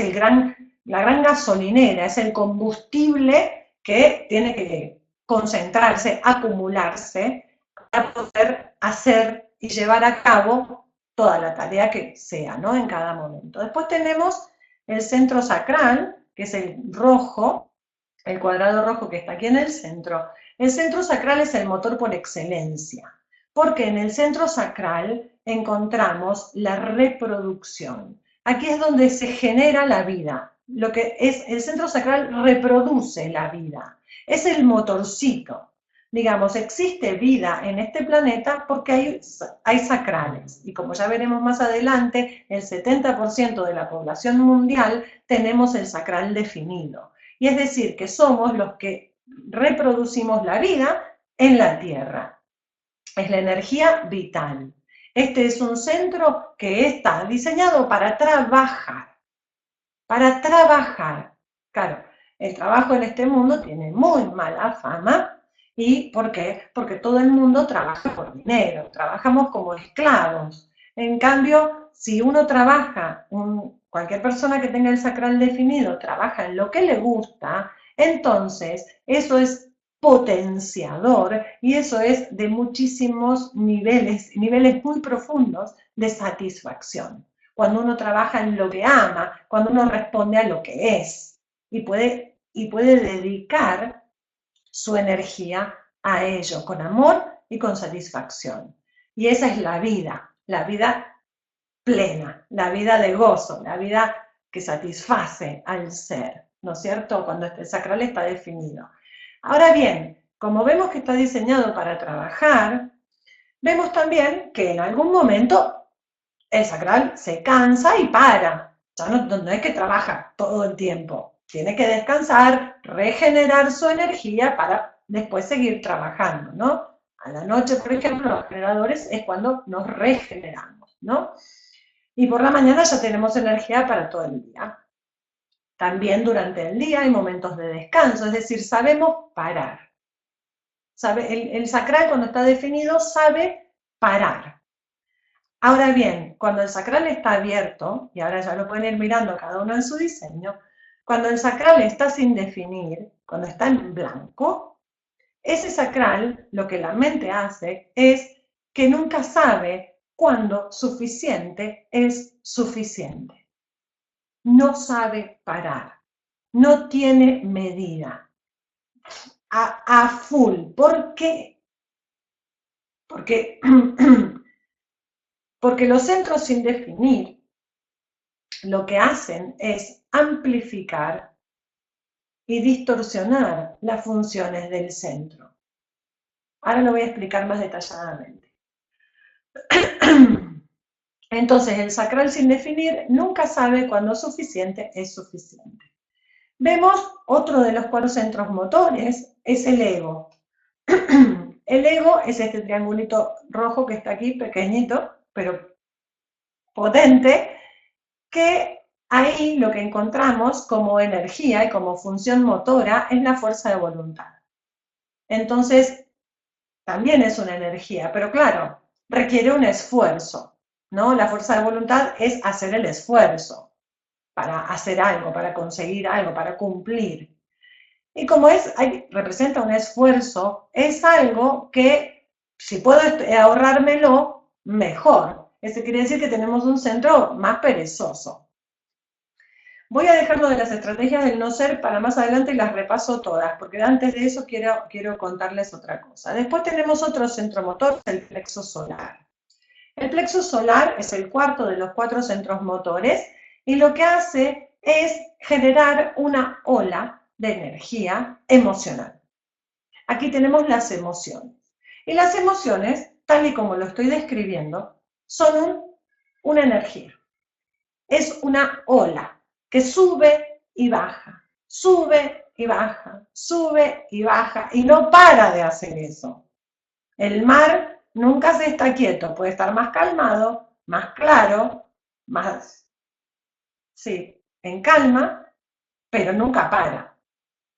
la gran gasolinera, es el combustible que tiene que concentrarse, acumularse, para poder hacer y llevar a cabo toda la tarea que sea, ¿no? En cada momento. Después tenemos el centro sacral, que es el rojo, el cuadrado rojo que está aquí en el centro. El centro sacral es el motor por excelencia, porque en el centro sacral encontramos la reproducción. Aquí es donde se genera la vida. Lo que es el centro sacral reproduce la vida. Es el motorcito. Digamos, existe vida en este planeta porque hay sacrales. Y como ya veremos más adelante, el 70% de la población mundial tenemos el sacral definido. Y es decir, que somos los que reproducimos la vida en la Tierra. Es la energía vital. Este es un centro que está diseñado para trabajar. Para trabajar. Claro, el trabajo en este mundo tiene muy mala fama. ¿Y por qué? Porque todo el mundo trabaja por dinero, trabajamos como esclavos. En cambio, si uno trabaja, cualquier persona que tenga el sacral definido trabaja en lo que le gusta, entonces eso es potenciador y eso es de muchísimos niveles, niveles muy profundos de satisfacción. Cuando uno trabaja en lo que ama, cuando uno responde a lo que es y puede dedicar su energía a ello, con amor y con satisfacción. Y esa es la vida plena, la vida de gozo, la vida que satisface al ser, ¿no es cierto? Cuando este sacral está definido. Ahora bien, como vemos que está diseñado para trabajar, vemos también que en algún momento el sacral se cansa y para. Ya no es que trabaja todo el tiempo. Tiene que descansar, regenerar su energía para después seguir trabajando, ¿no? A la noche, por ejemplo, los generadores es cuando nos regeneramos, ¿no? Y por la mañana ya tenemos energía para todo el día. También durante el día hay momentos de descanso, es decir, sabemos parar. El sacral cuando está definido sabe parar. Ahora bien, cuando el sacral está abierto, y ahora ya lo pueden ir mirando cada uno en su diseño, cuando el sacral está sin definir, cuando está en blanco, ese sacral lo que la mente hace es que nunca sabe cuándo suficiente es suficiente. No sabe parar, no tiene medida, a full. ¿Por qué? Porque, porque los centros sin definir lo que hacen es amplificar y distorsionar las funciones del centro. Ahora lo voy a explicar más detalladamente. Entonces, el sacral sin definir nunca sabe cuándo suficiente es suficiente. Vemos otro de los 4 centros motores, es el ego. El ego es este triangulito rojo que está aquí, pequeñito, pero potente, que ahí lo que encontramos como energía y como función motora es la fuerza de voluntad. Entonces, también es una energía, pero claro, requiere un esfuerzo, ¿no? La fuerza de voluntad es hacer el esfuerzo para hacer algo, para conseguir algo, para cumplir. Y como representa un esfuerzo, es algo que si puedo ahorrármelo, mejor. Eso quiere decir que tenemos un centro más perezoso. Voy a dejarlo de las estrategias del no ser para más adelante y las repaso todas, porque antes de eso quiero contarles otra cosa. Después tenemos otro centro motor, el plexo solar. El plexo solar es el cuarto de los 4 centros motores y lo que hace es generar una ola de energía emocional. Aquí tenemos las emociones. Y las emociones, tal y como lo estoy describiendo, son una energía. Es una ola que sube y baja, sube y baja, sube y baja, y no para de hacer eso. El mar nunca se está quieto, puede estar más calmado, más claro, más, sí, en calma, pero nunca para.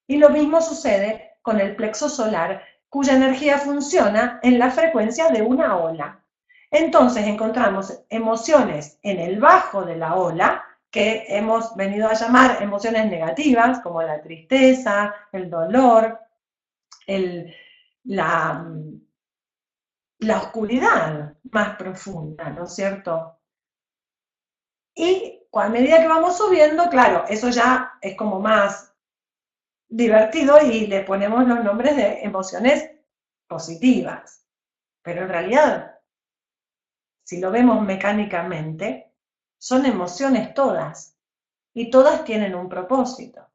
Y lo mismo sucede con el plexo solar, cuya energía funciona en la frecuencia de una ola. Entonces encontramos emociones en el bajo de la ola, que hemos venido a llamar emociones negativas, como la tristeza, el dolor, la oscuridad más profunda, ¿no es cierto? Y a medida que vamos subiendo, claro, eso ya es como más divertido y le ponemos los nombres de emociones positivas. Pero en realidad, si lo vemos mecánicamente, son emociones todas y todas tienen un propósito.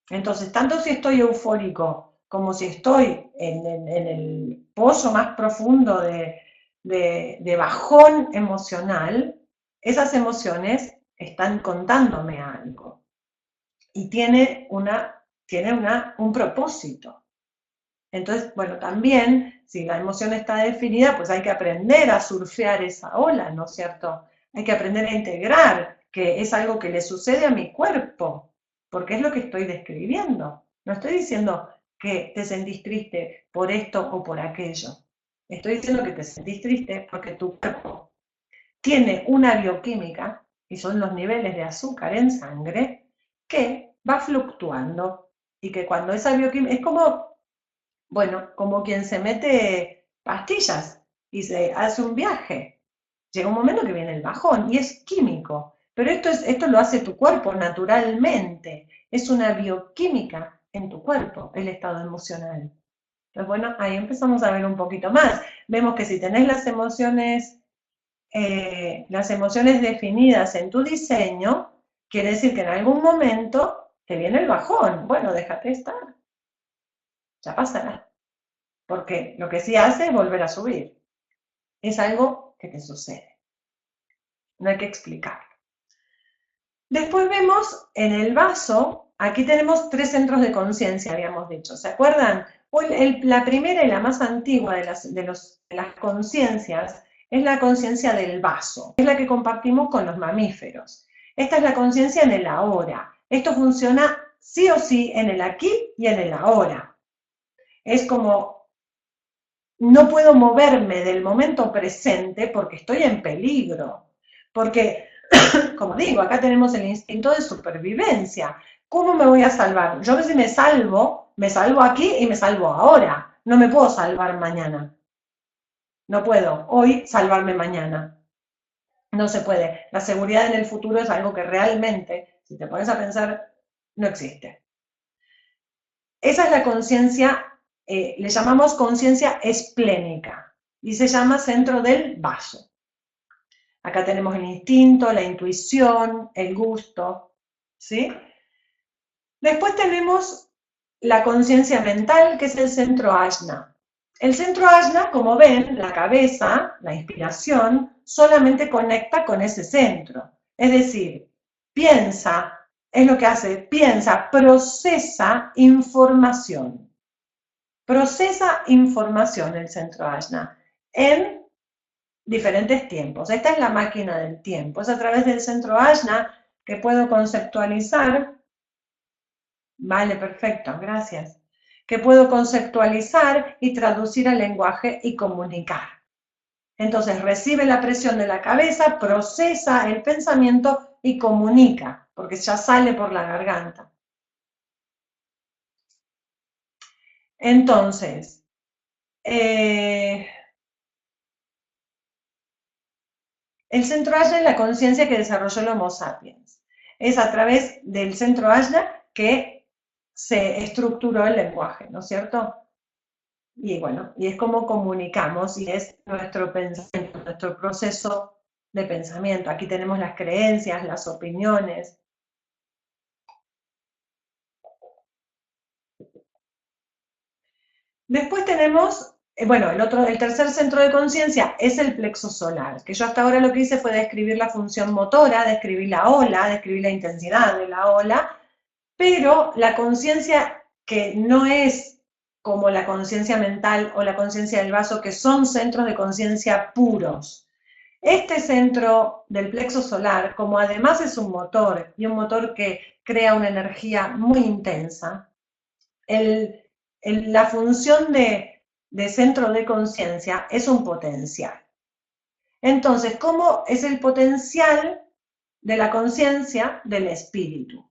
Entonces, tanto si estoy eufórico como si estoy en el pozo más profundo de bajón emocional, esas emociones están contándome algo y un propósito. Entonces, bueno, también, si la emoción está definida, pues hay que aprender a surfear esa ola, ¿no es cierto? Hay que aprender a integrar que es algo que le sucede a mi cuerpo, porque es lo que estoy describiendo. No estoy diciendo que te sentís triste por esto o por aquello. Estoy diciendo que te sentís triste porque tu cuerpo tiene una bioquímica, y son los niveles de azúcar en sangre, que va fluctuando. Y que cuando esa bioquímica, es como, bueno, como quien se mete pastillas y se hace un viaje. Llega un momento que viene el bajón y es químico. Pero esto lo hace tu cuerpo naturalmente. Es una bioquímica en tu cuerpo, el estado emocional. Entonces, bueno, ahí empezamos a ver un poquito más. Vemos que si tenés las emociones definidas en tu diseño, quiere decir que en algún momento te viene el bajón. Bueno, déjate estar, ya pasará. Porque lo que sí hace es volver a subir. Es algo que te sucede. No hay que explicarlo. Después vemos en el vaso, aquí tenemos 3 centros de conciencia, habíamos dicho. ¿Se acuerdan? La primera y la más antigua de las conciencias es la conciencia del vaso. Es la que compartimos con los mamíferos. Esta es la conciencia en el ahora. Esto funciona sí o sí en el aquí y en el ahora. Es como no puedo moverme del momento presente porque estoy en peligro. Porque, como digo, acá tenemos el instinto de supervivencia. ¿Cómo me voy a salvar? Yo a veces me salvo aquí y me salvo ahora. No me puedo salvar mañana. No puedo hoy salvarme mañana. No se puede. La seguridad en el futuro es algo que realmente, si te pones a pensar, no existe. Esa es la conciencia, le llamamos conciencia esplénica y se llama centro del vaso. Acá tenemos el instinto, la intuición, el gusto, ¿sí? Después tenemos la conciencia mental, que es el centro ajna. El centro ajna, como ven, la cabeza, la inspiración, solamente conecta con ese centro. Es decir, piensa, es lo que hace, piensa, procesa información. Procesa información el centro ajna en diferentes tiempos. Esta es la máquina del tiempo. Es a través del centro ajna que puedo conceptualizar. Vale, perfecto, gracias. Que puedo conceptualizar y traducir al lenguaje y comunicar. Entonces recibe la presión de la cabeza, procesa el pensamiento y comunica, porque ya sale por la garganta. Entonces, el centro ajna es la conciencia que desarrolló el Homo sapiens. Es a través del centro ajna que se estructuró el lenguaje, ¿no es cierto? Y bueno, y es como comunicamos y es nuestro pensamiento, nuestro proceso de pensamiento. Aquí tenemos las creencias, las opiniones. Después tenemos, bueno, el tercer centro de conciencia es el plexo solar, que yo hasta ahora lo que hice fue describir la función motora, describir la ola, describir la intensidad de la ola, pero la conciencia que no es como la conciencia mental o la conciencia del vaso, que son centros de conciencia puros. Este centro del plexo solar, como además es un motor y un motor que crea una energía muy intensa, la función de centro de conciencia es un potencial. Entonces, ¿cómo es el potencial de la conciencia del espíritu?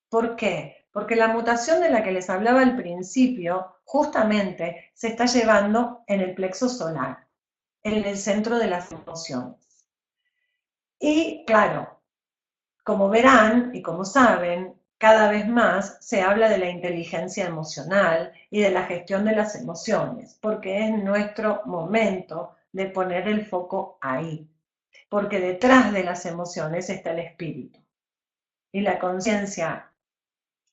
¿Por qué? Porque la mutación de la que les hablaba al principio justamente se está llevando en el plexo solar, en el centro de las emociones. Y claro, como verán y como saben, cada vez más se habla de la inteligencia emocional y de la gestión de las emociones, porque es nuestro momento de poner el foco ahí, porque detrás de las emociones está el espíritu y la conciencia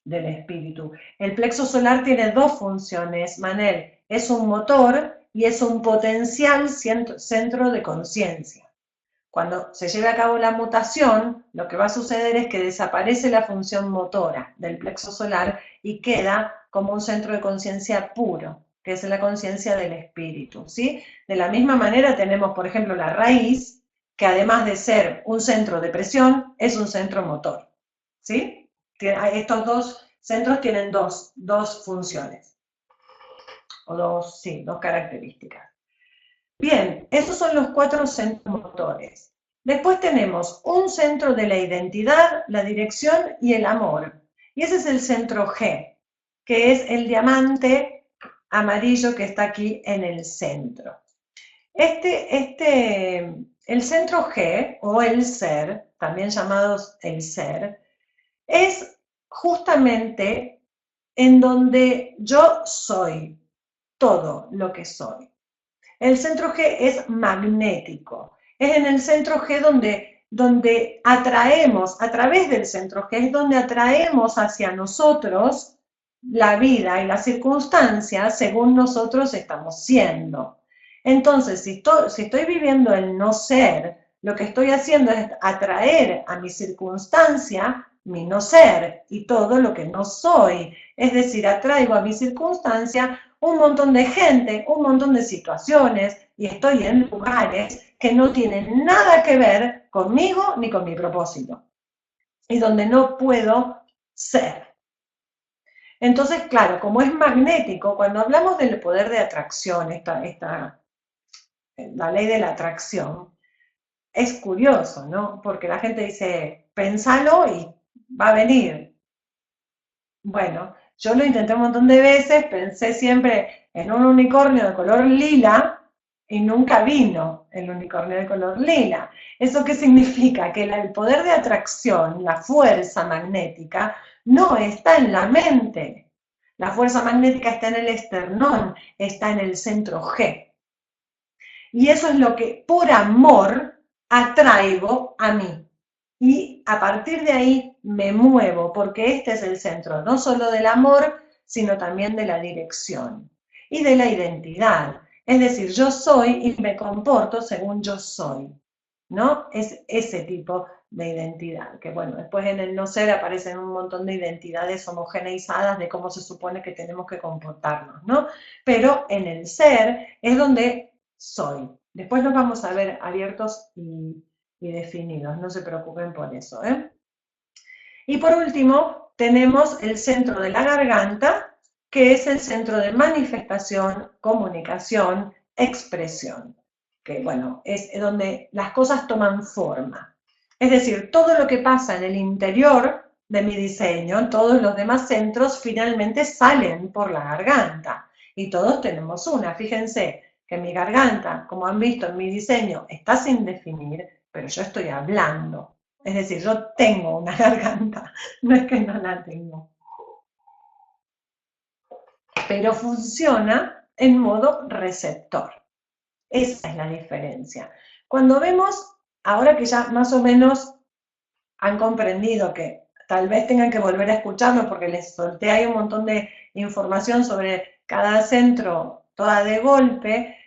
del espíritu. El plexo solar tiene dos funciones, Manel, es un motor y es un potencial centro de conciencia. Cuando se lleve a cabo la mutación, lo que va a suceder es que desaparece la función motora del plexo solar y queda como un centro de conciencia puro, que es la conciencia del espíritu, ¿sí? De la misma manera tenemos, por ejemplo, la raíz, que además de ser un centro de presión, es un centro motor, ¿sí? Estos dos centros tienen dos funciones, o dos características. Bien, esos son los 4 centros motores. Después tenemos un centro de la identidad, la dirección y el amor. Y ese es el centro G, que es el diamante amarillo que está aquí en el centro. El centro G, o el ser, también llamados el ser, es justamente en donde yo soy todo lo que soy. El centro G es magnético. Es en el centro G donde atraemos, a través del centro G, es donde atraemos hacia nosotros la vida y las circunstancias según nosotros estamos siendo. Entonces, si estoy viviendo el no ser, lo que estoy haciendo es atraer a mi circunstancia mi no ser y todo lo que no soy. Es decir, atraigo a mi circunstancia un montón de gente, un montón de situaciones, y estoy en lugares que no tienen nada que ver conmigo ni con mi propósito, y donde no puedo ser. Entonces, claro, como es magnético, cuando hablamos del poder de atracción, la ley de la atracción, es curioso, ¿no? Porque la gente dice, pensalo y va a venir. Bueno, yo lo intenté un montón de veces, pensé siempre en un unicornio de color lila y nunca vino el unicornio de color lila. ¿Eso qué significa? Que el poder de atracción, la fuerza magnética, no está en la mente. La fuerza magnética está en el esternón, está en el centro G. Y eso es lo que por amor atraigo a mí. Y a partir de ahí me muevo, porque este es el centro, no solo del amor, sino también de la dirección y de la identidad. Es decir, yo soy y me comporto según yo soy, ¿no? Es ese tipo de identidad, que bueno, después en el no ser aparecen un montón de identidades homogeneizadas de cómo se supone que tenemos que comportarnos, ¿no? Pero en el ser es donde soy. Después nos vamos a ver abiertos y definidos, no se preocupen por eso, ¿eh? Y por último, tenemos el centro de la garganta, que es el centro de manifestación, comunicación, expresión, que bueno, es donde las cosas toman forma. Es decir, todo lo que pasa en el interior de mi diseño, todos los demás centros finalmente salen por la garganta. Y todos tenemos una. Fíjense que mi garganta, como han visto en mi diseño, está sin definir, pero yo estoy hablando. Es decir, yo tengo una garganta, no es que no la tengo. Pero funciona en modo receptor. Esa es la diferencia. Cuando vemos, ahora que ya más o menos han comprendido que tal vez tengan que volver a escucharlo porque les solté ahí un montón de información sobre cada centro, toda de golpe,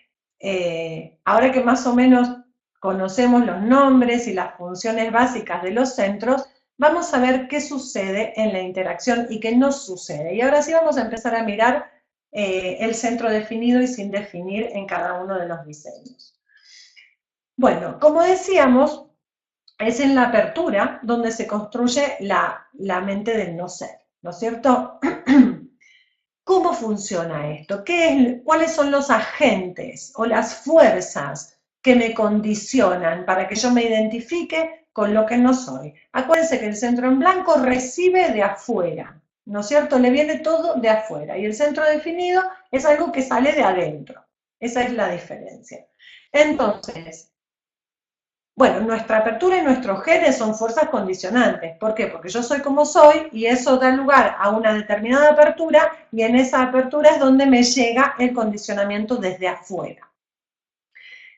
ahora que más o menos conocemos los nombres y las funciones básicas de los centros, vamos a ver qué sucede en la interacción y qué no sucede. Y ahora sí vamos a empezar a mirar el centro definido y sin definir en cada uno de los diseños. Bueno, como decíamos, es en la apertura donde se construye la mente del no ser, ¿no es cierto? ¿Cómo funciona esto? ¿Cuáles son los agentes o las fuerzas que me condicionan para que yo me identifique con lo que no soy? Acuérdense que el centro en blanco recibe de afuera, ¿no es cierto? Le viene todo de afuera y el centro definido es algo que sale de adentro. Esa es la diferencia. Entonces, Bueno, nuestra apertura y nuestros genes son fuerzas condicionantes. ¿Por qué? Porque yo soy como soy y eso da lugar a una determinada apertura y en esa apertura es donde me llega el condicionamiento desde afuera.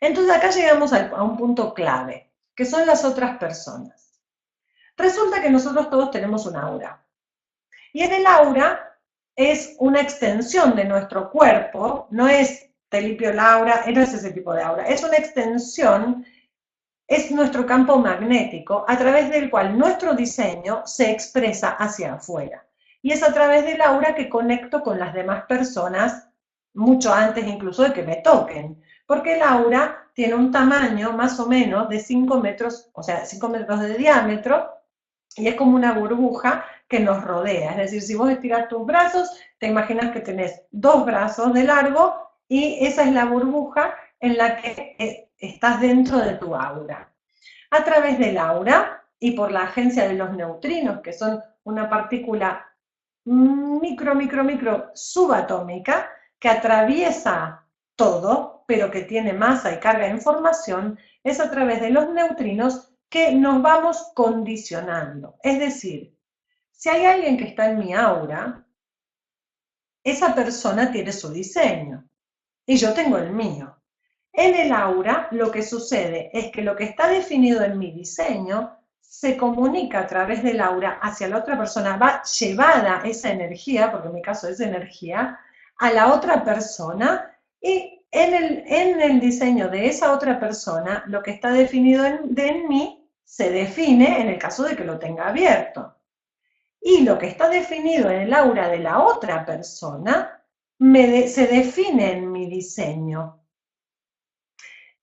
Entonces acá llegamos a un punto clave, que son las otras personas. Resulta que nosotros todos tenemos un aura. Y en el aura es una extensión de nuestro cuerpo, no es te limpio el aura, no es ese tipo de aura, es una extensión, es nuestro campo magnético a través del cual nuestro diseño se expresa hacia afuera. Y es a través del aura que conecto con las demás personas mucho antes incluso de que me toquen. Porque el aura tiene un tamaño más o menos de 5 metros, o sea, 5 metros de diámetro, y es como una burbuja que nos rodea. Es decir, si vos estiras tus brazos, te imaginas que tenés 2 brazos de largo y esa es la burbuja en la que estás dentro de tu aura. A través del aura y por la agencia de los neutrinos, que son una partícula micro subatómica que atraviesa todo, pero que tiene masa y carga de información, es a través de los neutrinos que nos vamos condicionando. Es decir, si hay alguien que está en mi aura, esa persona tiene su diseño y yo tengo el mío. En el aura lo que sucede es que lo que está definido en mi diseño se comunica a través del aura hacia la otra persona, va llevada esa energía, porque en mi caso es energía, a la otra persona y en el diseño de esa otra persona, lo que está definido en mí se define en el caso de que lo tenga abierto. Y lo que está definido en el aura de la otra persona se define en mi diseño.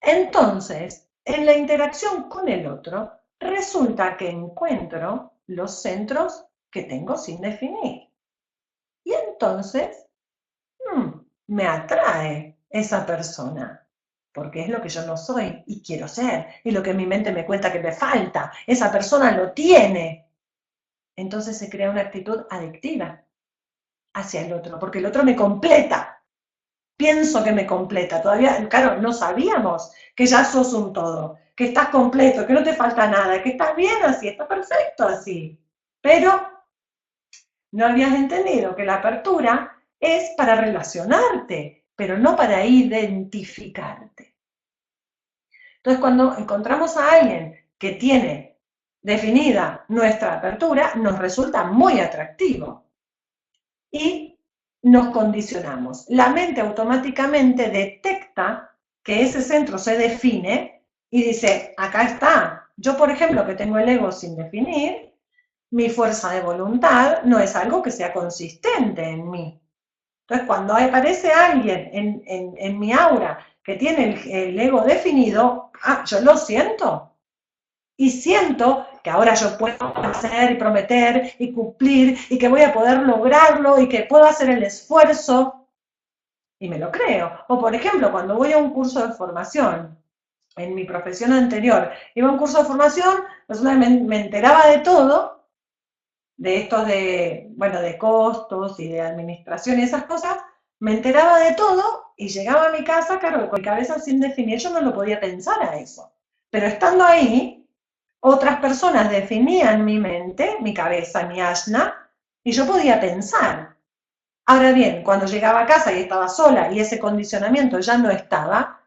Entonces, en la interacción con el otro, resulta que encuentro los centros que tengo sin definir. Y entonces, me atrae esa persona, porque es lo que yo no soy y quiero ser, y lo que mi mente me cuenta que me falta. Esa persona lo tiene. Entonces se crea una actitud adictiva hacia el otro, porque el otro me completa. Pienso que me completa. Todavía, claro, no sabíamos que ya sos un todo, que estás completo, que no te falta nada, que estás bien así, está perfecto así. Pero no habías entendido que la apertura es para relacionarte, pero no para identificarte. Entonces, cuando encontramos a alguien que tiene definida nuestra apertura, nos resulta muy atractivo. Y nos condicionamos. La mente automáticamente detecta que ese centro se define y dice, acá está. Yo, por ejemplo, que tengo el ego sin definir, mi fuerza de voluntad no es algo que sea consistente en mí. Entonces, cuando aparece alguien en mi aura que tiene el ego definido, yo lo siento. Y siento que ahora yo puedo hacer y prometer y cumplir y que voy a poder lograrlo y que puedo hacer el esfuerzo y me lo creo. O por ejemplo, cuando voy a un curso de formación, en mi profesión anterior, iba a un curso de formación, me enteraba de todo, de estos bueno, de costos y de administración y esas cosas, me enteraba de todo y llegaba a mi casa, claro, con mi cabeza sin definir, yo no lo podía pensar a eso. Pero estando ahí, otras personas definían mi mente, mi cabeza, mi asna, y yo podía pensar. Ahora bien, cuando llegaba a casa y estaba sola y ese condicionamiento ya no estaba,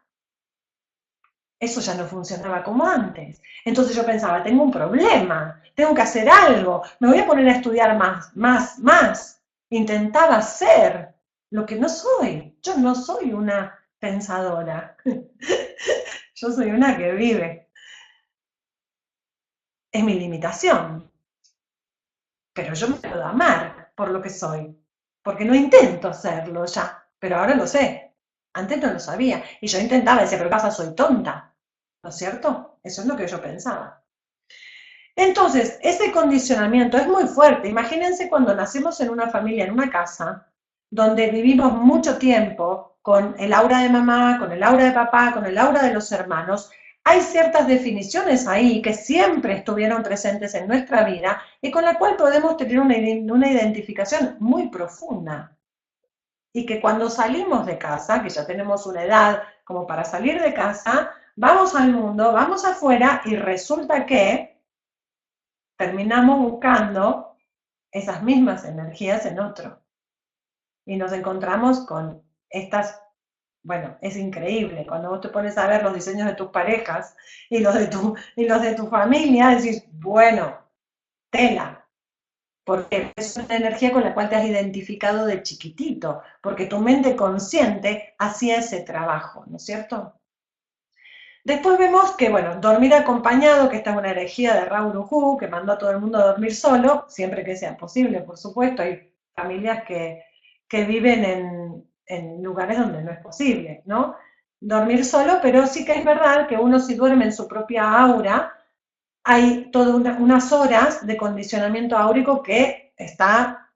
eso ya no funcionaba como antes. Entonces yo pensaba, tengo un problema, tengo que hacer algo, me voy a poner a estudiar más. Intentaba ser lo que no soy. Yo no soy una pensadora. Yo soy una que vive. Es mi limitación. Pero yo me puedo amar por lo que soy, porque no intento serlo ya, pero ahora lo sé. Antes no lo sabía. Y yo intentaba, decir, pero pasa, soy tonta. ¿No es cierto? Eso es lo que yo pensaba. Entonces, ese condicionamiento es muy fuerte. Imagínense cuando nacemos en una familia, en una casa, donde vivimos mucho tiempo con el aura de mamá, con el aura de papá, con el aura de los hermanos. Hay ciertas definiciones ahí que siempre estuvieron presentes en nuestra vida y con la cual podemos tener una identificación muy profunda. Y que cuando salimos de casa, que ya tenemos una edad como para salir de casa, vamos al mundo, vamos afuera y resulta que terminamos buscando esas mismas energías en otro. Y nos encontramos con estas, bueno, es increíble, cuando vos te pones a ver los diseños de tus parejas y los de tu familia, decís, bueno, tela, porque es una energía con la cual te has identificado de chiquitito, porque tu mente consciente hacía ese trabajo, ¿no es cierto? Después vemos que, bueno, dormir acompañado, que esta es una herejía de Raoul Ujú, que mandó a todo el mundo a dormir solo, siempre que sea posible, por supuesto. Hay familias que viven en lugares donde no es posible, ¿no? Dormir solo, pero sí que es verdad que uno si duerme en su propia aura, hay todas unas horas de condicionamiento áurico que está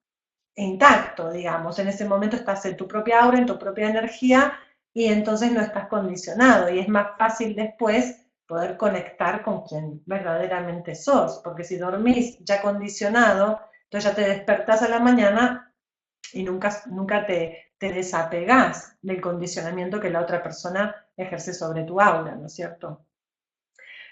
intacto, digamos. En ese momento estás en tu propia aura, en tu propia energía, y entonces no estás condicionado. Y es más fácil después poder conectar con quien verdaderamente sos. Porque si dormís ya condicionado, entonces ya te despertás a la mañana y nunca te desapegás del condicionamiento que la otra persona ejerce sobre tu aura, ¿no es cierto?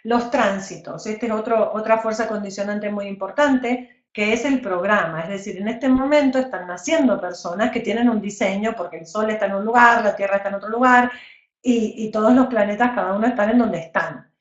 Los tránsitos, esta es otra fuerza condicionante muy importante, que es el programa. Es decir, en este momento están naciendo personas que tienen un diseño, porque el Sol está en un lugar, la Tierra está en otro lugar, y todos los planetas, cada uno están en donde están.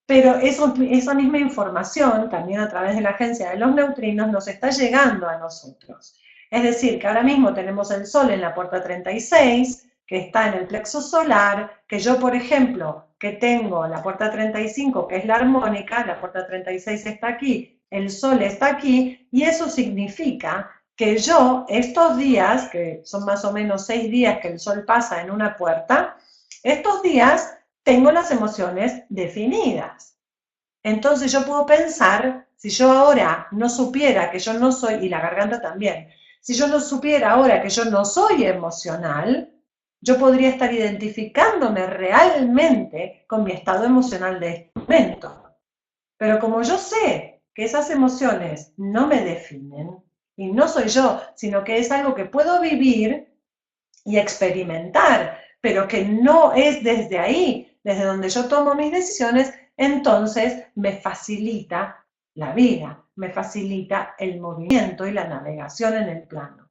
Pero esa misma información, también a través de la agencia de los neutrinos, nos está llegando a nosotros. Es decir, que ahora mismo tenemos el Sol en la puerta 36, que está en el plexo solar, que yo, por ejemplo, que tengo la puerta 35, que es la armónica, la puerta 36 está aquí, el Sol está aquí, y eso significa que yo, estos días, que son más o menos 6 días que el Sol pasa en una puerta, estos días tengo las emociones definidas. Entonces yo puedo pensar, si yo ahora no supiera que yo no soy, y la garganta también, si yo no supiera ahora que yo no soy emocional, yo podría estar identificándome realmente con mi estado emocional de este momento. Pero como yo sé que esas emociones no me definen, y no soy yo, sino que es algo que puedo vivir y experimentar, pero que no es desde ahí, desde donde yo tomo mis decisiones, entonces me facilita la vida, me facilita el movimiento y la navegación en el plano.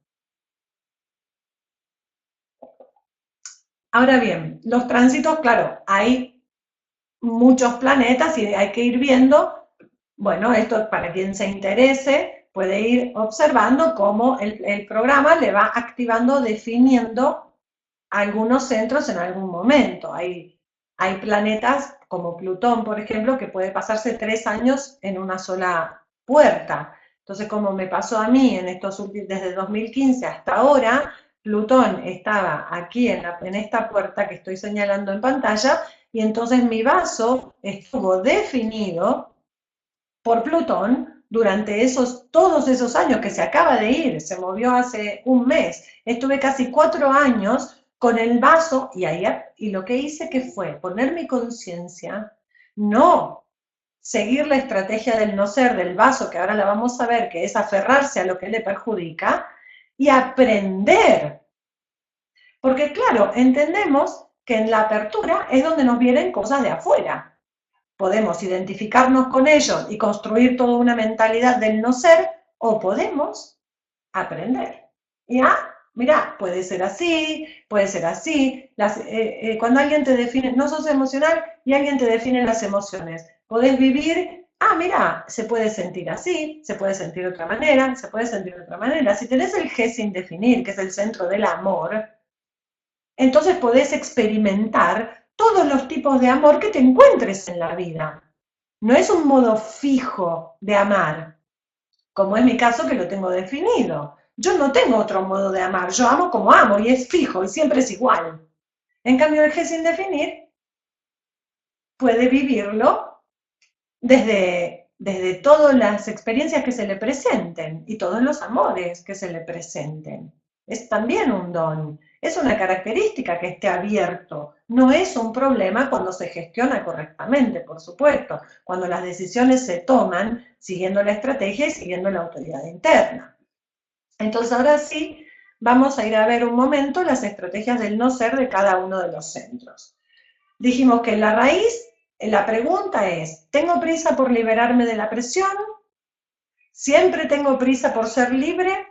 Ahora bien, los tránsitos, claro, hay muchos planetas y hay que ir viendo, bueno, esto para quien se interese puede ir observando cómo el programa le va activando, definiendo algunos centros en algún momento. Hay planetas como Plutón, por ejemplo, que puede pasarse 3 años en una sola puerta. Entonces, como me pasó a mí en estos últimos, desde 2015 hasta ahora, Plutón estaba aquí en esta puerta que estoy señalando en pantalla, y entonces mi vaso estuvo definido por Plutón durante todos esos años que se acaba de ir, se movió hace un mes. Estuve casi 4 años con el vaso y lo que hice que fue poner mi conciencia, no seguir la estrategia del no ser del vaso, que ahora la vamos a ver, que es aferrarse a lo que le perjudica, y aprender. Porque claro, entendemos que en la apertura es donde nos vienen cosas de afuera. Podemos identificarnos con ellos y construir toda una mentalidad del no ser, o podemos aprender. Y mira, puede ser así, puede ser así. Cuando alguien te define, no sos emocional y alguien te define las emociones, podés vivir, mira, se puede sentir así, se puede sentir de otra manera, se puede sentir de otra manera. Si tenés el G sin definir, que es el centro del amor, entonces podés experimentar todos los tipos de amor que te encuentres en la vida. No es un modo fijo de amar, como es mi caso que lo tengo definido. Yo no tengo otro modo de amar, yo amo como amo y es fijo y siempre es igual. En cambio, el G sin definir puede vivirlo desde todas las experiencias que se le presenten y todos los amores que se le presenten. Es también un don, es una característica que esté abierto, no es un problema cuando se gestiona correctamente, por supuesto, cuando las decisiones se toman siguiendo la estrategia y siguiendo la autoridad interna. Entonces ahora sí, vamos a ir a ver un momento las estrategias del no ser de cada uno de los centros. Dijimos que la raíz, la pregunta es, ¿tengo prisa por liberarme de la presión? ¿Siempre tengo prisa por ser libre?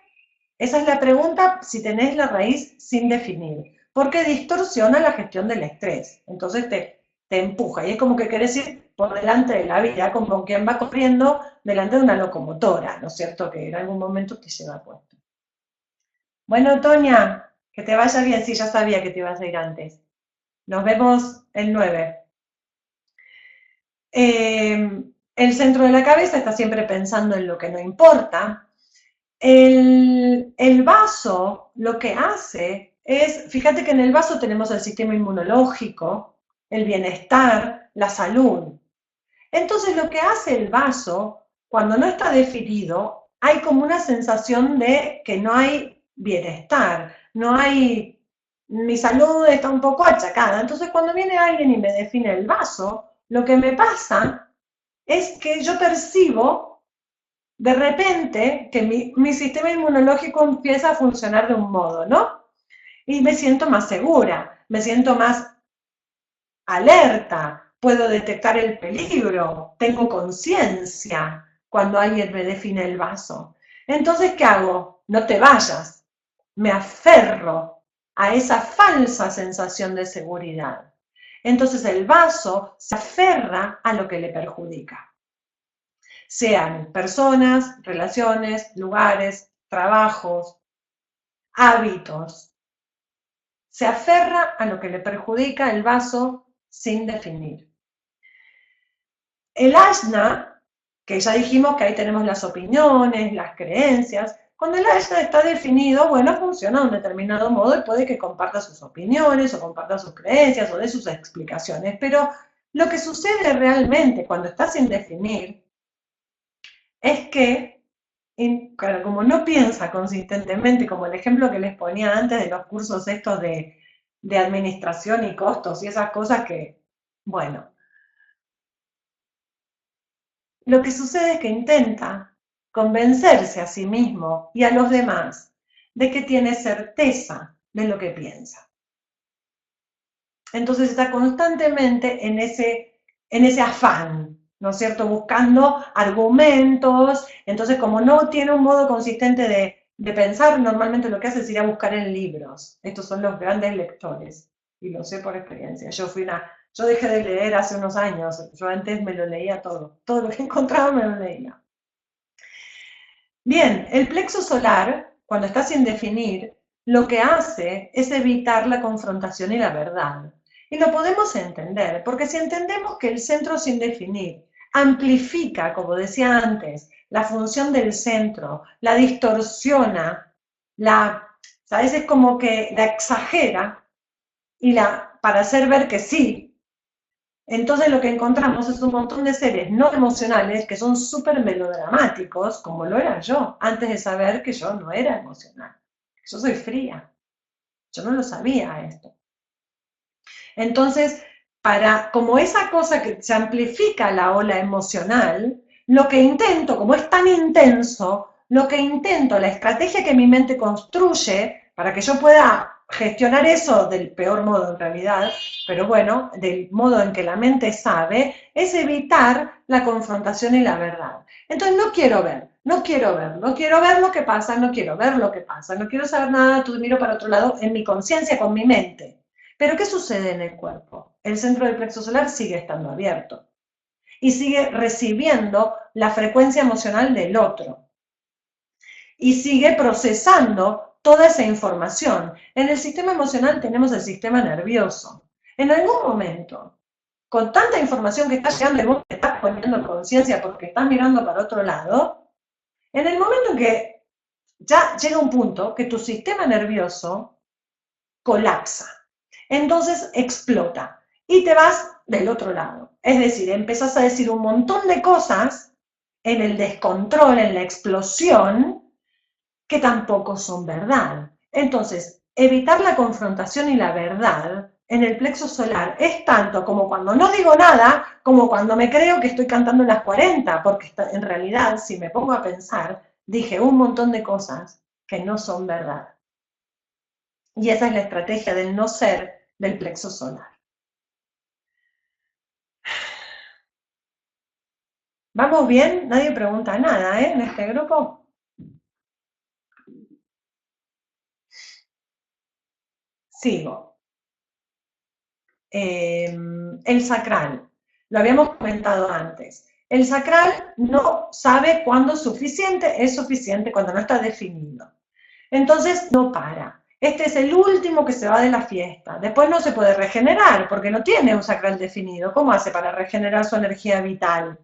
Esa es la pregunta si tenés la raíz sin definir, porque distorsiona la gestión del estrés. Entonces te empuja y es como que querés ir por delante de la vida, como quien va corriendo delante de una locomotora, ¿no es cierto? Que en algún momento te lleva puesto. Bueno, Toña, que te vaya bien, sí, ya sabía que te ibas a ir antes. Nos vemos el 9. El centro de la cabeza está siempre pensando en lo que no importa. El vaso lo que hace es, fíjate que en el vaso tenemos el sistema inmunológico, el bienestar, la salud. Entonces lo que hace el vaso, cuando no está definido, hay como una sensación de que no hay bienestar, no hay, mi salud está un poco achacada. Entonces cuando viene alguien y me define el vaso, lo que me pasa es que yo percibo de repente que mi sistema inmunológico empieza a funcionar de un modo, ¿no? Y me siento más segura, me siento más alerta, puedo detectar el peligro, tengo conciencia cuando alguien me define el vaso. Entonces, ¿qué hago? No te vayas, me aferro a esa falsa sensación de seguridad. Entonces el vaso se aferra a lo que le perjudica, sean personas, relaciones, lugares, trabajos, hábitos. Se aferra a lo que le perjudica el vaso sin definir. El asna, que ya dijimos que ahí tenemos las opiniones, las creencias, cuando el asna está definido, bueno, funciona de un determinado modo y puede que comparta sus opiniones o comparta sus creencias o dé sus explicaciones, pero lo que sucede realmente cuando está sin definir es que, claro, como no piensa consistentemente, como el ejemplo que les ponía antes de los cursos estos de administración y costos y esas cosas que, bueno, lo que sucede es que intenta convencerse a sí mismo y a los demás de que tiene certeza de lo que piensa. Entonces está constantemente en ese afán, ¿no es cierto? Buscando argumentos. Entonces, como no tiene un modo consistente de pensar, normalmente lo que hace es ir a buscar en libros. Estos son los grandes lectores, y lo sé por experiencia. Yo dejé de leer hace unos años, yo antes me lo leía todo lo que encontraba me lo leía. Bien, el plexo solar, cuando está sin definir, lo que hace es evitar la confrontación y la verdad. Y lo podemos entender, porque si entendemos que el centro sin definir amplifica, como decía antes, la función del centro, la distorsiona, ¿sabes? Es como que la exagera para hacer ver que sí. Entonces lo que encontramos es un montón de seres no emocionales que son súper melodramáticos, como lo era yo, antes de saber que yo no era emocional. Yo soy fría. Yo no lo sabía esto. Entonces, como esa cosa que se amplifica la ola emocional, lo que intento, como es tan intenso, lo que intento, la estrategia que mi mente construye para que yo pueda gestionar eso del peor modo en realidad, pero bueno, del modo en que la mente sabe, es evitar la confrontación y la verdad. Entonces no quiero ver, no quiero ver, no quiero ver lo que pasa, no quiero ver lo que pasa, no quiero saber nada, tú miro para otro lado en mi conciencia, con mi mente. Pero ¿qué sucede en el cuerpo? El centro del plexo solar sigue estando abierto y sigue recibiendo la frecuencia emocional del otro y sigue procesando toda esa información. En el sistema emocional tenemos el sistema nervioso. En algún momento, con tanta información que está llegando y vos te estás poniendo conciencia porque estás mirando para otro lado, en el momento en que ya llega un punto que tu sistema nervioso colapsa. Entonces explota y te vas del otro lado. Es decir, empezás a decir un montón de cosas en el descontrol, en la explosión, que tampoco son verdad. Entonces, evitar la confrontación y la verdad en el plexo solar es tanto como cuando no digo nada, como cuando me creo que estoy cantando en las 40, porque en realidad, si me pongo a pensar, dije un montón de cosas que no son verdad. Y esa es la estrategia del no ser del plexo solar. ¿Vamos bien? Nadie pregunta nada, ¿eh? En este grupo. Sigo. El sacral. Lo habíamos comentado antes. El sacral no sabe cuándo es suficiente, cuando no está definido. Entonces no para. Este es el último que se va de la fiesta. Después no se puede regenerar porque no tiene un sacral definido. ¿Cómo hace para regenerar su energía vital?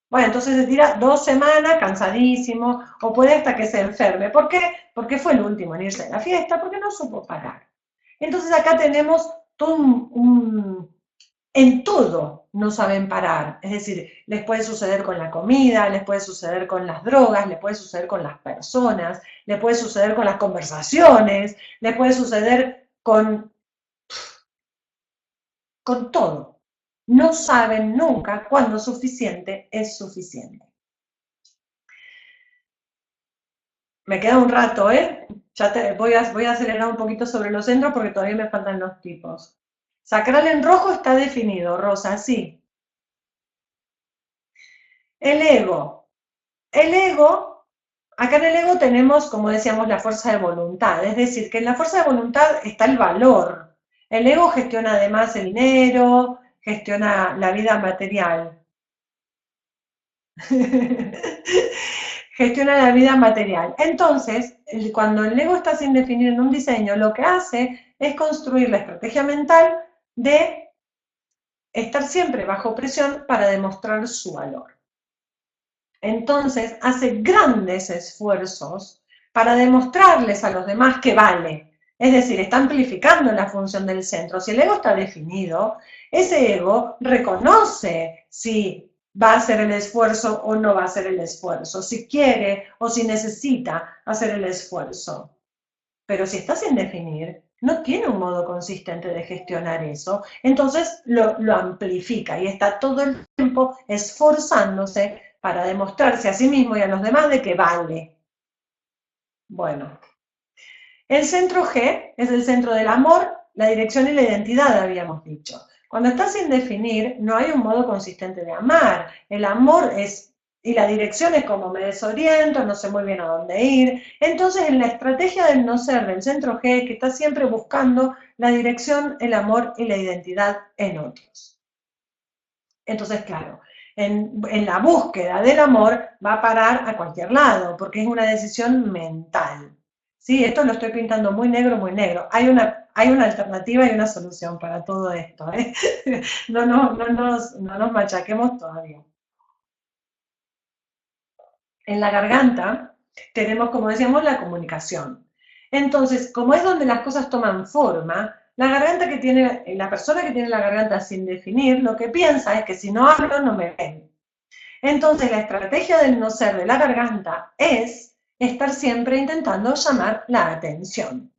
Bueno, entonces se tira 2 semanas cansadísimo o puede hasta que se enferme. ¿Por qué? Porque fue el último en irse de la fiesta, porque no supo parar. Entonces acá tenemos todo en todo no saben parar. Es decir, les puede suceder con la comida, les puede suceder con las drogas, les puede suceder con las personas, les puede suceder con las conversaciones, les puede suceder con todo. No saben nunca cuándo suficiente es suficiente. Me queda un rato, ¿eh? Voy a acelerar un poquito sobre los centros porque todavía me faltan los tipos. Sacral en rojo está definido, Rosa, sí. El ego. El ego, acá en el ego tenemos, como decíamos, la fuerza de voluntad. Es decir, que en la fuerza de voluntad está el valor. El ego gestiona además el dinero, gestiona la vida material. Gestiona la vida material. Entonces, cuando el ego está sin definir en un diseño, lo que hace es construir la estrategia mental de estar siempre bajo presión para demostrar su valor. Entonces, hace grandes esfuerzos para demostrarles a los demás que vale. Es decir, está amplificando la función del centro. Si el ego está definido, ese ego reconoce si va a hacer el esfuerzo o no va a hacer el esfuerzo, si quiere o si necesita hacer el esfuerzo. Pero si está sin definir, no tiene un modo consistente de gestionar eso, entonces lo amplifica y está todo el tiempo esforzándose para demostrarse a sí mismo y a los demás de que vale. Bueno, el centro G es el centro del amor, la dirección y la identidad, habíamos dicho. Cuando está sin definir, no hay un modo consistente de amar. El amor es, y la dirección es como me desoriento, no sé muy bien a dónde ir. Entonces, en la estrategia del no ser del centro G, que está siempre buscando la dirección, el amor y la identidad en otros. Entonces, claro, en la búsqueda del amor va a parar a cualquier lado, porque es una decisión mental. Sí, esto lo estoy pintando muy negro, muy negro. Hay una alternativa y una solución para todo esto, ¿eh? No nos machaquemos todavía. En la garganta tenemos, como decíamos, la comunicación. Entonces, como es donde las cosas toman forma, la persona que tiene la garganta sin definir, lo que piensa es que si no hablo, no me ven. Entonces, la estrategia del no ser de la garganta es estar siempre intentando llamar la atención,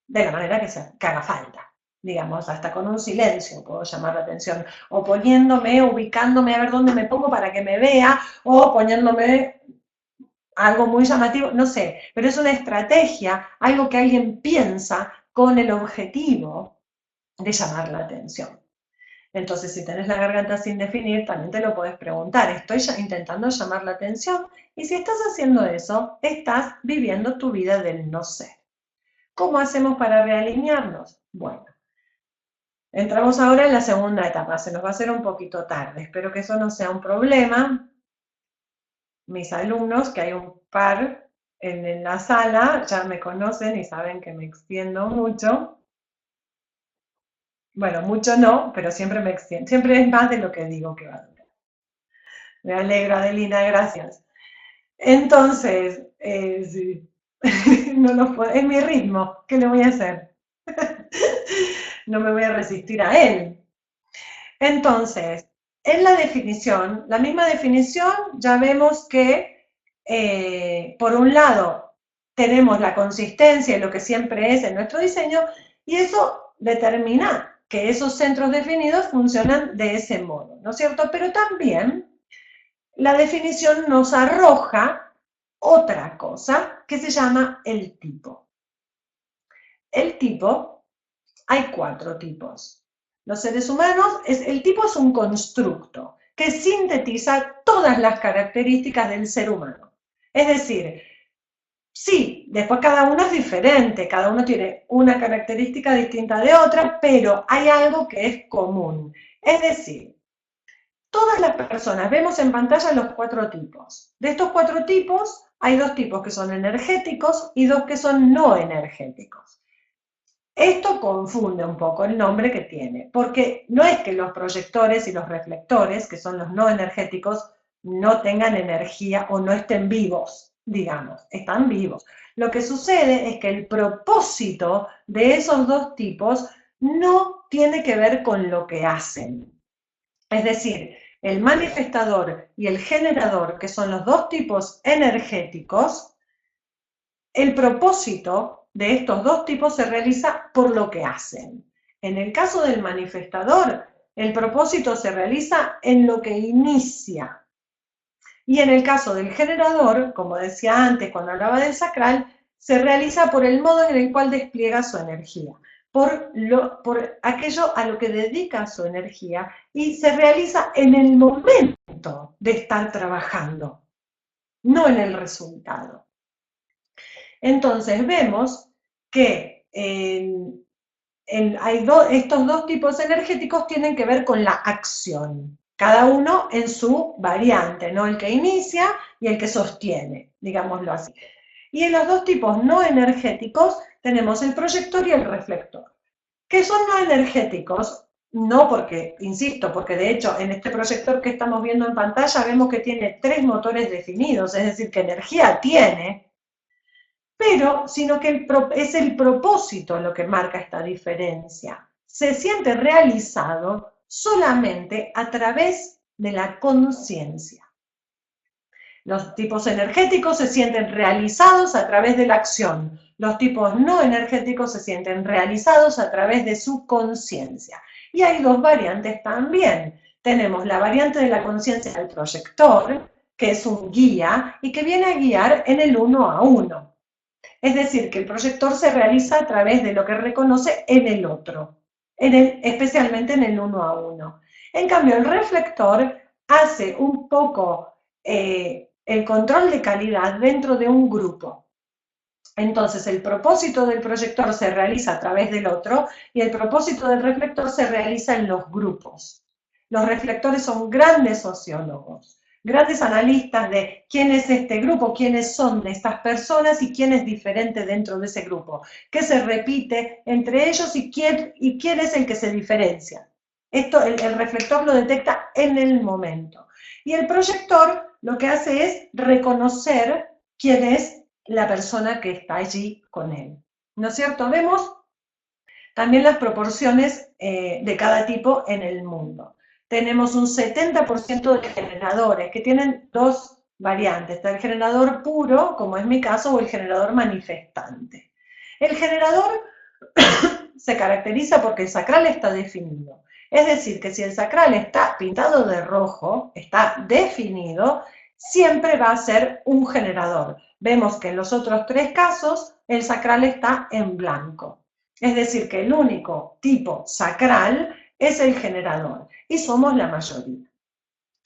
de la manera que haga falta. Digamos, hasta con un silencio puedo llamar la atención, o poniéndome, ubicándome a ver dónde me pongo para que me vea, o poniéndome algo muy llamativo, no sé, pero es una estrategia, algo que alguien piensa con el objetivo de llamar la atención. Entonces, si tenés la garganta sin definir, también te lo puedes preguntar. Estoy intentando llamar la atención y si estás haciendo eso, estás viviendo tu vida del no ser. ¿Cómo hacemos para realinearnos? Bueno, entramos ahora en la segunda etapa. Se nos va a hacer un poquito tarde. Espero que eso no sea un problema. Mis alumnos, que hay un par en la sala, ya me conocen y saben que me extiendo mucho. Bueno, mucho no, pero siempre me extiendo. Siempre es más de lo que digo que va a durar. Me alegro, Adelina, gracias. Entonces, sí. No lo puedo, es mi ritmo, ¿qué le voy a hacer? No me voy a resistir a él. Entonces, en la definición, la misma definición, ya vemos que, por un lado, tenemos la consistencia y lo que siempre es en nuestro diseño, y eso determina que esos centros definidos funcionan de ese modo, ¿no es cierto? Pero también la definición nos arroja otra cosa que se llama el tipo. El tipo, hay 4 tipos. Los seres humanos, el tipo es un constructo que sintetiza todas las características del ser humano. Es decir, sí, después cada uno es diferente, cada uno tiene una característica distinta de otra, pero hay algo que es común. Es decir, todas las personas vemos en pantalla los 4 tipos. De estos 4 tipos, hay 2 tipos que son energéticos y 2 que son no energéticos. Esto confunde un poco el nombre que tiene, porque no es que los proyectores y los reflectores, que son los no energéticos, no tengan energía o no estén vivos, digamos, están vivos. Lo que sucede es que el propósito de esos 2 tipos no tiene que ver con lo que hacen. Es decir, el manifestador y el generador, que son los 2 tipos energéticos, el propósito de estos 2 tipos se realiza por lo que hacen. En el caso del manifestador, el propósito se realiza en lo que inicia. Y en el caso del generador, como decía antes cuando hablaba del sacral, se realiza por el modo en el cual despliega su energía, por aquello a lo que dedica su energía y se realiza en el momento de estar trabajando, no en el resultado. Entonces vemos que estos 2 tipos energéticos tienen que ver con la acción, cada uno en su variante, ¿no? El que inicia y el que sostiene, digámoslo así. Y en los 2 tipos no energéticos tenemos el proyector y el reflector. ¿Qué son no energéticos? No porque, insisto, porque de hecho en este proyector que estamos viendo en pantalla vemos que tiene 3 motores definidos, es decir, que energía tiene, pero sino que es el propósito lo que marca esta diferencia. Se siente realizado solamente a través de la conciencia. Los tipos energéticos se sienten realizados a través de la acción. Los tipos no energéticos se sienten realizados a través de su conciencia. Y hay 2 variantes también. Tenemos la variante de la conciencia del proyector, que es un guía y que viene a guiar en el 1 a 1. Es decir, que el proyector se realiza a través de lo que reconoce en el otro, especialmente en el 1 a 1. En cambio, el reflector hace un poco el control de calidad dentro de un grupo. Entonces, el propósito del proyector se realiza a través del otro y el propósito del reflector se realiza en los grupos. Los reflectores son grandes sociólogos, grandes analistas de quién es este grupo, quiénes son estas personas y quién es diferente dentro de ese grupo, qué se repite entre ellos y quién es el que se diferencia. Esto el reflector lo detecta en el momento. Y el proyector lo que hace es reconocer quién es la persona que está allí con él. ¿No es cierto? Vemos también las proporciones de cada tipo en el mundo. Tenemos un 70% de generadores que tienen 2 variantes. Está el generador puro, como es mi caso, o el generador manifestante. El generador se caracteriza porque el sacral está definido. Es decir, que si el sacral está pintado de rojo, está definido, siempre va a ser un generador. Vemos que en los otros 3 casos el sacral está en blanco. Es decir, que el único tipo sacral es el generador y somos la mayoría.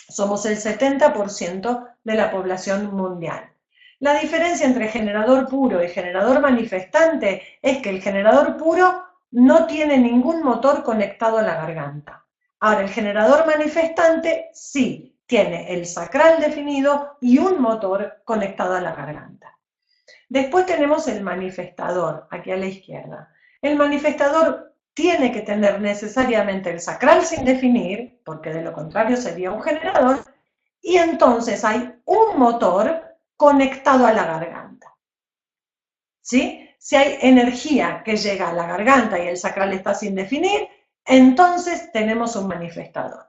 Somos el 70% de la población mundial. La diferencia entre generador puro y generador manifestante es que el generador puro no tiene ningún motor conectado a la garganta. Ahora, el generador manifestante sí tiene el sacral definido y un motor conectado a la garganta. Después tenemos el manifestador, aquí a la izquierda. El manifestador tiene que tener necesariamente el sacral sin definir, porque de lo contrario sería un generador, y entonces hay un motor conectado a la garganta. ¿Sí? Si hay energía que llega a la garganta y el sacral está sin definir, entonces tenemos un manifestador.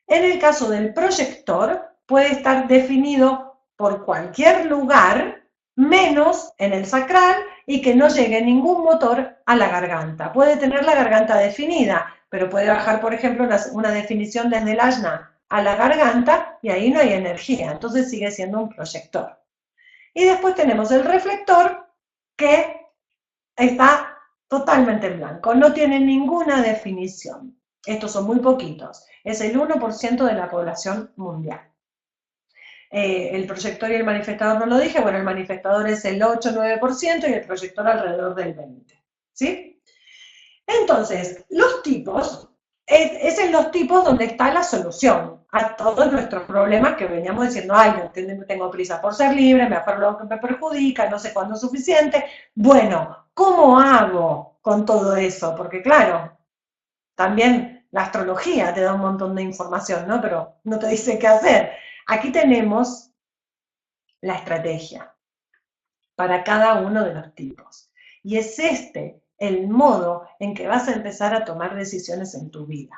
En el caso del proyector, puede estar definido por cualquier lugar, menos en el sacral, y que no llegue ningún motor a la garganta. Puede tener la garganta definida, pero puede bajar, por ejemplo, una definición desde el ajna a la garganta y ahí no hay energía, entonces sigue siendo un proyector. Y después tenemos el reflector, que está totalmente en blanco, no tiene ninguna definición. Estos son muy poquitos, es el 1% de la población mundial. El proyector y el manifestador no lo dije, bueno, el manifestador es el 8-9% y el proyector alrededor del 20%, ¿sí? Entonces, los tipos, es en los tipos donde está la solución a todos nuestros problemas que veníamos diciendo, ay, no tengo prisa por ser libre, me aferro a lo que me perjudica, no sé cuándo es suficiente. Bueno, ¿cómo hago con todo eso? Porque claro, también la astrología te da un montón de información, ¿no? Pero no te dice qué hacer. Aquí tenemos la estrategia para cada uno de los tipos. Y es este el modo en que vas a empezar a tomar decisiones en tu vida.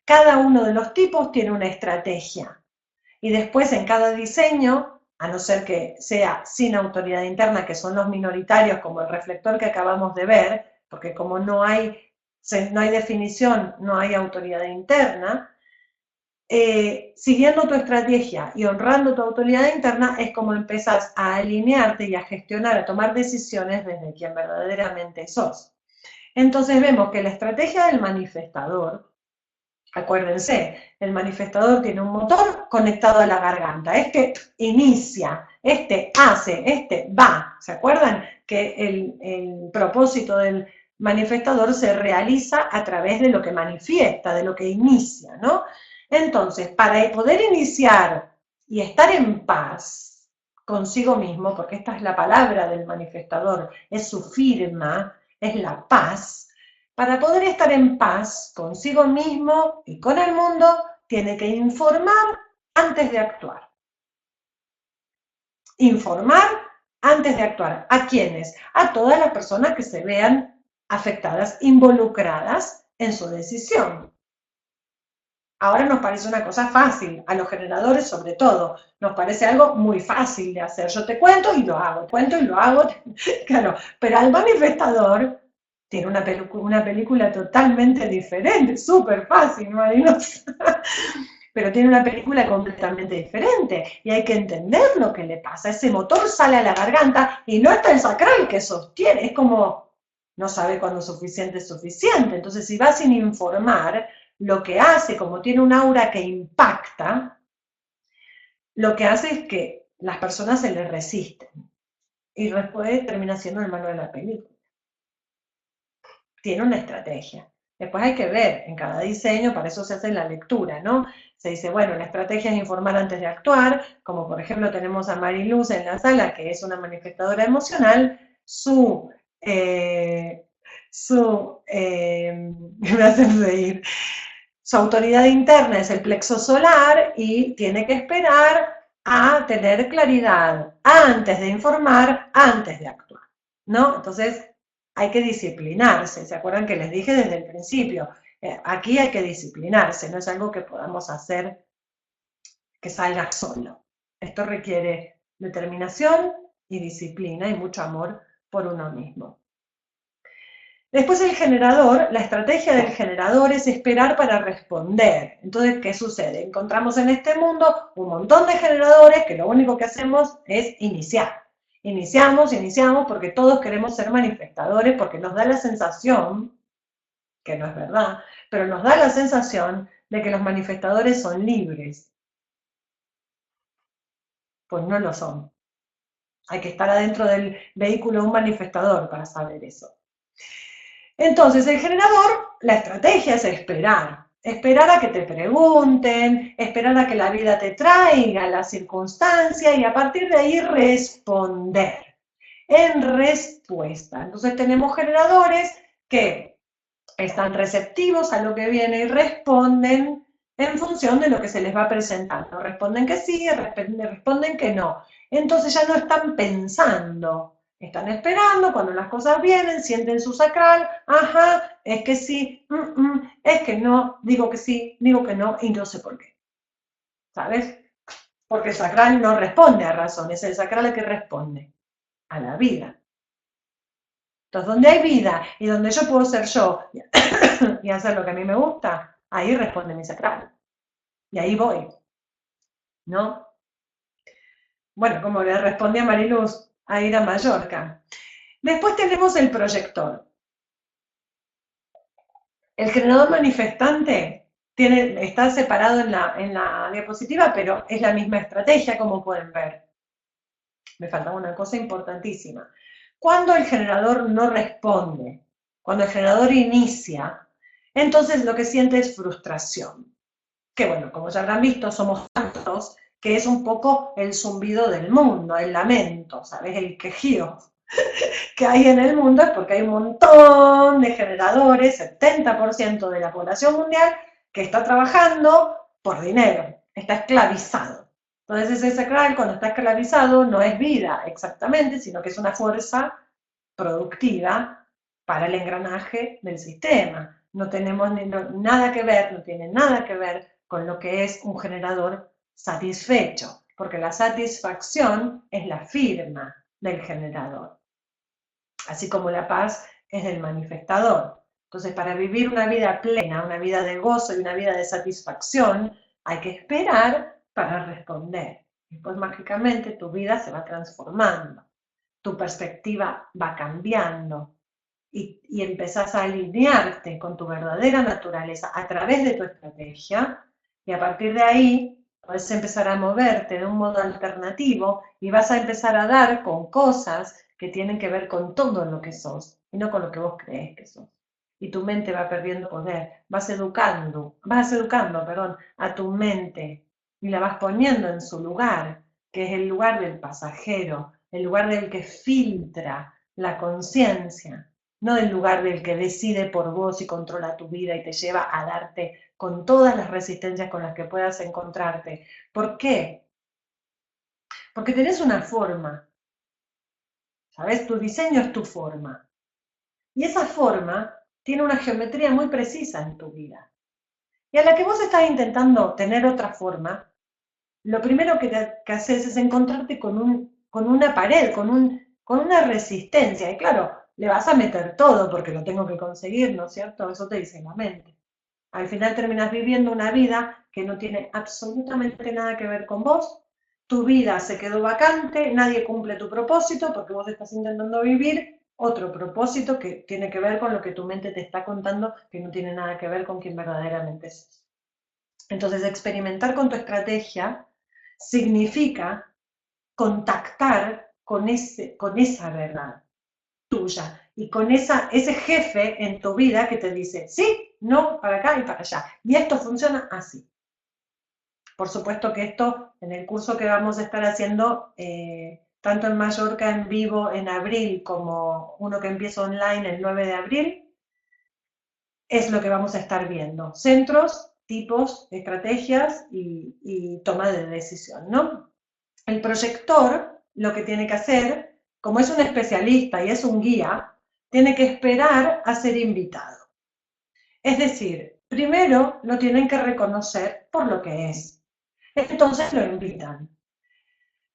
Cada uno de los tipos tiene una estrategia. Y después en cada diseño, a no ser que sea sin autoridad interna, que son los minoritarios, como el reflector que acabamos de ver, porque como no hay definición, no hay autoridad interna, siguiendo tu estrategia y honrando tu autoridad interna es como empezás a alinearte y a gestionar, a tomar decisiones desde quien verdaderamente sos. Entonces vemos que la estrategia del manifestador, acuérdense, el manifestador tiene un motor conectado a la garganta, este inicia, este hace, este va. ¿Se acuerdan? Que el propósito del manifestador se realiza a través de lo que manifiesta, de lo que inicia, ¿no? Entonces, para poder iniciar y estar en paz consigo mismo, porque esta es la palabra del manifestador, es su firma, es la paz, para poder estar en paz consigo mismo y con el mundo, tiene que informar antes de actuar. Informar antes de actuar. ¿A quiénes? A todas las personas que se vean afectadas, involucradas en su decisión. Ahora nos parece una cosa fácil, a los generadores sobre todo, nos parece algo muy fácil de hacer. Yo te cuento y lo hago, cuento y lo hago, claro, pero al manifestador tiene una película totalmente diferente, súper fácil, Marinos, pero tiene una película completamente diferente y hay que entender lo que le pasa. Ese motor sale a la garganta y no está el sacral que sostiene, es como no sabe cuándo suficiente es suficiente. Entonces, si va sin informar, lo que hace, como tiene un aura que impacta, lo que hace es que las personas se le resisten y después termina siendo el malo de la película. Tiene una estrategia. Después hay que ver en cada diseño, para eso se hace la lectura, ¿no? Se dice, bueno, la estrategia es informar antes de actuar, como por ejemplo tenemos a Mariluz en la sala, que es una manifestadora emocional, me hacen reír, su autoridad interna es el plexo solar y tiene que esperar a tener claridad antes de informar, antes de actuar, ¿no? Entonces hay que disciplinarse. ¿Se acuerdan que les dije desde el principio? Aquí hay que disciplinarse, no es algo que podamos hacer que salga solo. Esto requiere determinación y disciplina y mucho amor por uno mismo. Después el generador, la estrategia del generador es esperar para responder. Entonces, ¿qué sucede? Encontramos en este mundo un montón de generadores que lo único que hacemos es iniciar. Iniciamos porque todos queremos ser manifestadores, porque nos da la sensación, que no es verdad, pero nos da la sensación de que los manifestadores son libres. Pues no lo son. Hay que estar adentro del vehículo de un manifestador para saber eso. Entonces, el generador, la estrategia es esperar. Esperar a que te pregunten, esperar a que la vida te traiga la circunstancia y a partir de ahí responder. En respuesta. Entonces tenemos generadores que están receptivos a lo que viene y responden en función de lo que se les va presentando. Responden que sí, responden que no. Entonces ya no están pensando. Están esperando, cuando las cosas vienen, sienten su sacral, ajá, es que sí, es que no, digo que sí, digo que no, y no sé por qué. ¿Sabes? Porque el sacral no responde a razones, el sacral es el que responde a la vida. Entonces, donde hay vida y donde yo puedo ser yo y hacer lo que a mí me gusta, ahí responde mi sacral. Y ahí voy, ¿no? Bueno, como le respondí a Mariluz, a ir a Mallorca. Después tenemos el proyector. El generador manifestante Está separado en la diapositiva, pero es la misma estrategia, como pueden ver. Me faltaba una cosa importantísima. Cuando el generador no responde, cuando el generador inicia, entonces lo que siente es frustración. Que bueno, como ya habrán visto, somos tantos que es un poco el zumbido del mundo, el lamento, ¿sabes? El quejido que hay en el mundo es porque hay un montón de generadores, 70% de la población mundial, que está trabajando por dinero, está esclavizado. Entonces ese sacral, cuando está esclavizado, no es vida exactamente, sino que es una fuerza productiva para el engranaje del sistema. No tenemos nada que ver, no tiene nada que ver con lo que es un generador satisfecho, porque la satisfacción es la firma del generador, así como la paz es del manifestador. Entonces, para vivir una vida plena, una vida de gozo y una vida de satisfacción, hay que esperar para responder. Después, mágicamente, tu vida se va transformando, tu perspectiva va cambiando y empezás a alinearte con tu verdadera naturaleza a través de tu estrategia, y a partir de ahí puedes empezar a moverte de un modo alternativo y vas a empezar a dar con cosas que tienen que ver con todo lo que sos y no con lo que vos crees que sos. Y tu mente va perdiendo poder, vas educando, perdón, a tu mente y la vas poniendo en su lugar, que es el lugar del pasajero, el lugar del que filtra la conciencia, no del lugar del que decide por vos y controla tu vida y te lleva a darte con todas las resistencias con las que puedas encontrarte. ¿Por qué? Porque tenés una forma, ¿sabes? Tu diseño es tu forma. Y esa forma tiene una geometría muy precisa en tu vida. Y a la que vos estás intentando tener otra forma, lo primero que haces es encontrarte con una pared, con una resistencia. Y claro, le vas a meter todo porque lo tengo que conseguir, ¿no es cierto? Eso te dice la mente. Al final terminas viviendo una vida que no tiene absolutamente nada que ver con vos. Tu vida se quedó vacante, nadie cumple tu propósito porque vos estás intentando vivir otro propósito que tiene que ver con lo que tu mente te está contando, que no tiene nada que ver con quien verdaderamente sos. Entonces, experimentar con tu estrategia significa contactar con esa verdad tuya y con ese jefe en tu vida que te dice, sí, no, para acá y para allá. Y esto funciona así. Por supuesto que esto, en el curso que vamos a estar haciendo, tanto en Mallorca en vivo en abril como uno que empieza online el 9 de abril, es lo que vamos a estar viendo. Centros, tipos, estrategias y toma de decisión, ¿no? El proyector lo que tiene que hacer, como es un especialista y es un guía, tiene que esperar a ser invitado. Es decir, primero lo tienen que reconocer por lo que es. Entonces lo invitan.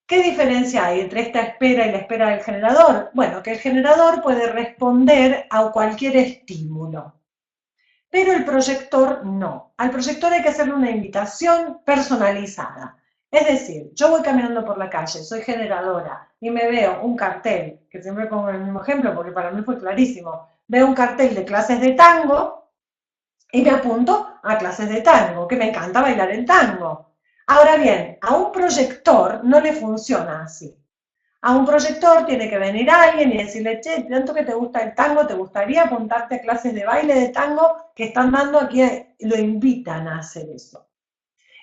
¿Qué diferencia hay entre esta espera y la espera del generador? Bueno, que el generador puede responder a cualquier estímulo, pero el proyector no. Al proyector hay que hacerle una invitación personalizada. Es decir, yo voy caminando por la calle, soy generadora y me veo un cartel, que siempre pongo el mismo ejemplo porque para mí fue clarísimo, veo un cartel de clases de tango y me apunto a clases de tango, que me encanta bailar el tango. Ahora bien, a un proyector no le funciona así. A un proyector tiene que venir alguien y decirle, che, tanto que te gusta el tango, ¿te gustaría apuntarte a clases de baile de tango que están dando aquí? Lo invitan a hacer eso.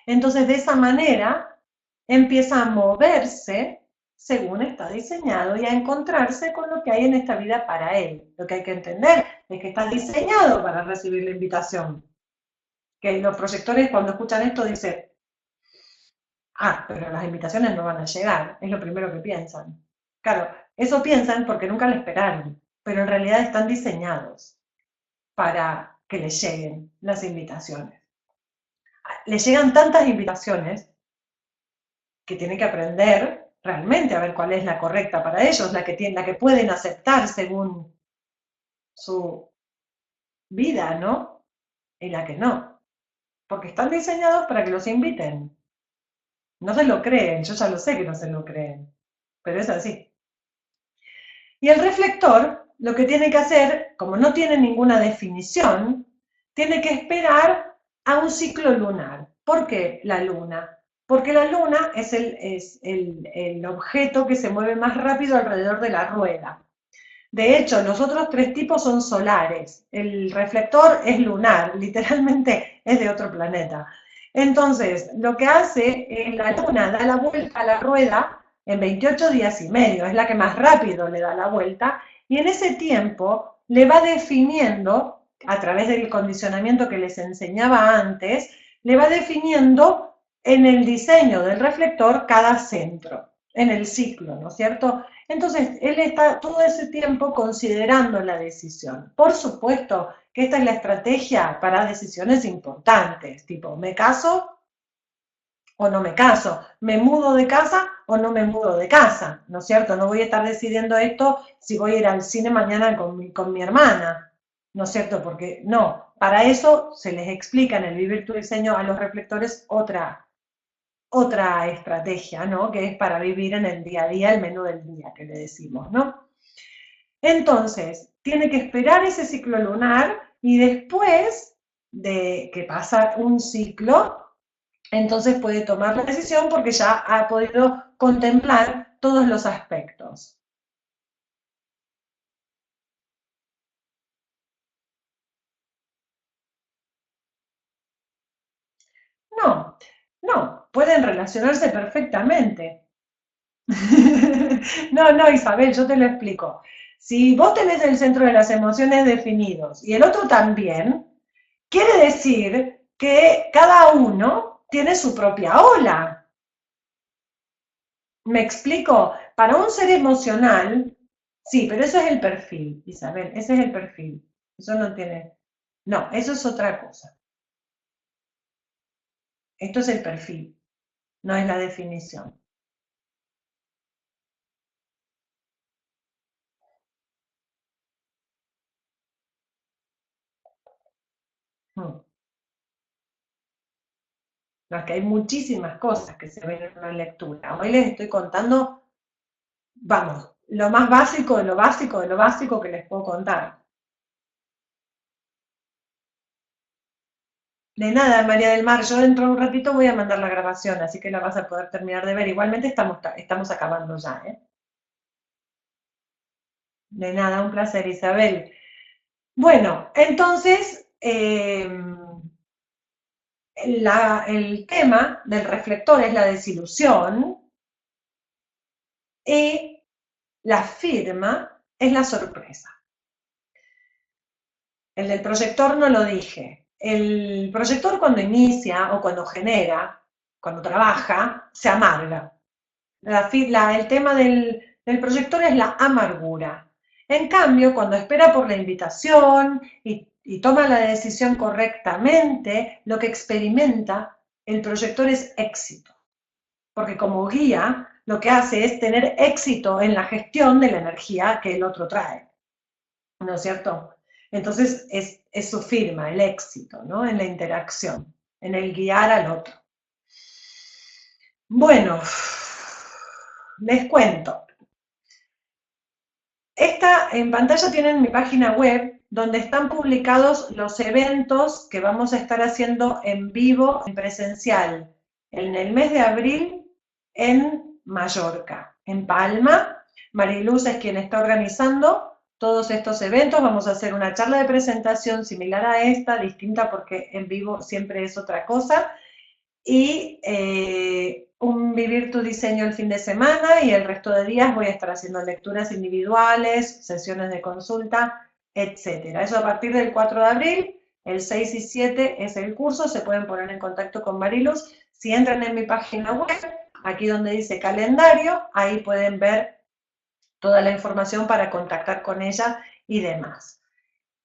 Entonces, de esa manera, empieza a moverse según está diseñado y a encontrarse con lo que hay en esta vida para él. Lo que hay que entender es que está diseñado para recibir la invitación. Que los proyectores cuando escuchan esto dicen, ah, pero las invitaciones no van a llegar, es lo primero que piensan. Claro, eso piensan porque nunca lo esperaron, pero en realidad están diseñados para que les lleguen las invitaciones. Les llegan tantas invitaciones que tienen que aprender realmente a ver cuál es la correcta para ellos, la que pueden aceptar según su vida, ¿no? Y la que no. Porque están diseñados para que los inviten. No se lo creen, yo ya lo sé que no se lo creen, pero es así. Y el reflector lo que tiene que hacer, como no tiene ninguna definición, tiene que esperar a un ciclo lunar. ¿Por qué la luna? Porque la luna es el objeto que se mueve más rápido alrededor de la rueda. De hecho, los otros tres tipos son solares. El reflector es lunar, literalmente es de otro planeta. Entonces, lo que hace es la luna da la vuelta a la rueda en 28 días y medio, es la que más rápido le da la vuelta, y en ese tiempo le va definiendo, a través del condicionamiento que les enseñaba antes, le va definiendo en el diseño del reflector cada centro, en el ciclo, ¿no es cierto? Entonces, él está todo ese tiempo considerando la decisión. Por supuesto que esta es la estrategia para decisiones importantes, tipo, ¿me caso o no me caso? ¿Me mudo de casa o no me mudo de casa? ¿No es cierto? No voy a estar decidiendo esto si voy a ir al cine mañana con mi hermana, ¿no es cierto? Porque no, para eso se les explica en el Vivir tu Diseño a los reflectores otra estrategia, ¿no? Que es para vivir en el día a día, el menú del día que le decimos, ¿no? Entonces, tiene que esperar ese ciclo lunar y después de que pasa un ciclo, entonces puede tomar la decisión porque ya ha podido contemplar todos los aspectos. No, no, pueden relacionarse perfectamente. No, no, Isabel, yo te lo explico. Si vos tenés el centro de las emociones definidos y el otro también, quiere decir que cada uno tiene su propia ola. ¿Me explico? Para un ser emocional, sí, pero eso es el perfil, Isabel, ese es el perfil. Eso no tiene. No, eso es otra cosa. Esto es el perfil, no es la definición. Mm. No, es que hay muchísimas cosas que se ven en una lectura. Hoy les estoy contando, vamos, lo más básico de lo básico de lo básico que les puedo contar. De nada, María del Mar, yo dentro de un ratito voy a mandar la grabación, así que la vas a poder terminar de ver. Igualmente estamos acabando ya, ¿eh? De nada, un placer, Isabel. Bueno, entonces, el tema del reflector es la desilusión y la firma es la sorpresa. El del proyector no lo dije. El proyector cuando inicia o cuando genera, cuando trabaja, se amarga. El tema del proyector es la amargura. En cambio, cuando espera por la invitación y toma la decisión correctamente, lo que experimenta el proyector es éxito. Porque como guía, lo que hace es tener éxito en la gestión de la energía que el otro trae. ¿No es cierto? Entonces es su firma, el éxito, ¿no? En la interacción, en el guiar al otro. Bueno, les cuento. Esta en pantalla tienen mi página web donde están publicados los eventos que vamos a estar haciendo en vivo, en presencial, en el mes de abril en Mallorca, en Palma. Mariluz es quien está organizando todos estos eventos. Vamos a hacer una charla de presentación similar a esta, distinta porque en vivo siempre es otra cosa y un vivir tu diseño el fin de semana y el resto de días voy a estar haciendo lecturas individuales, sesiones de consulta, etcétera. Eso a partir del 4 de abril, el 6 y 7 es el curso, se pueden poner en contacto con Mariluz. Si entran en mi página web, aquí donde dice calendario, ahí pueden ver toda la información para contactar con ella y demás.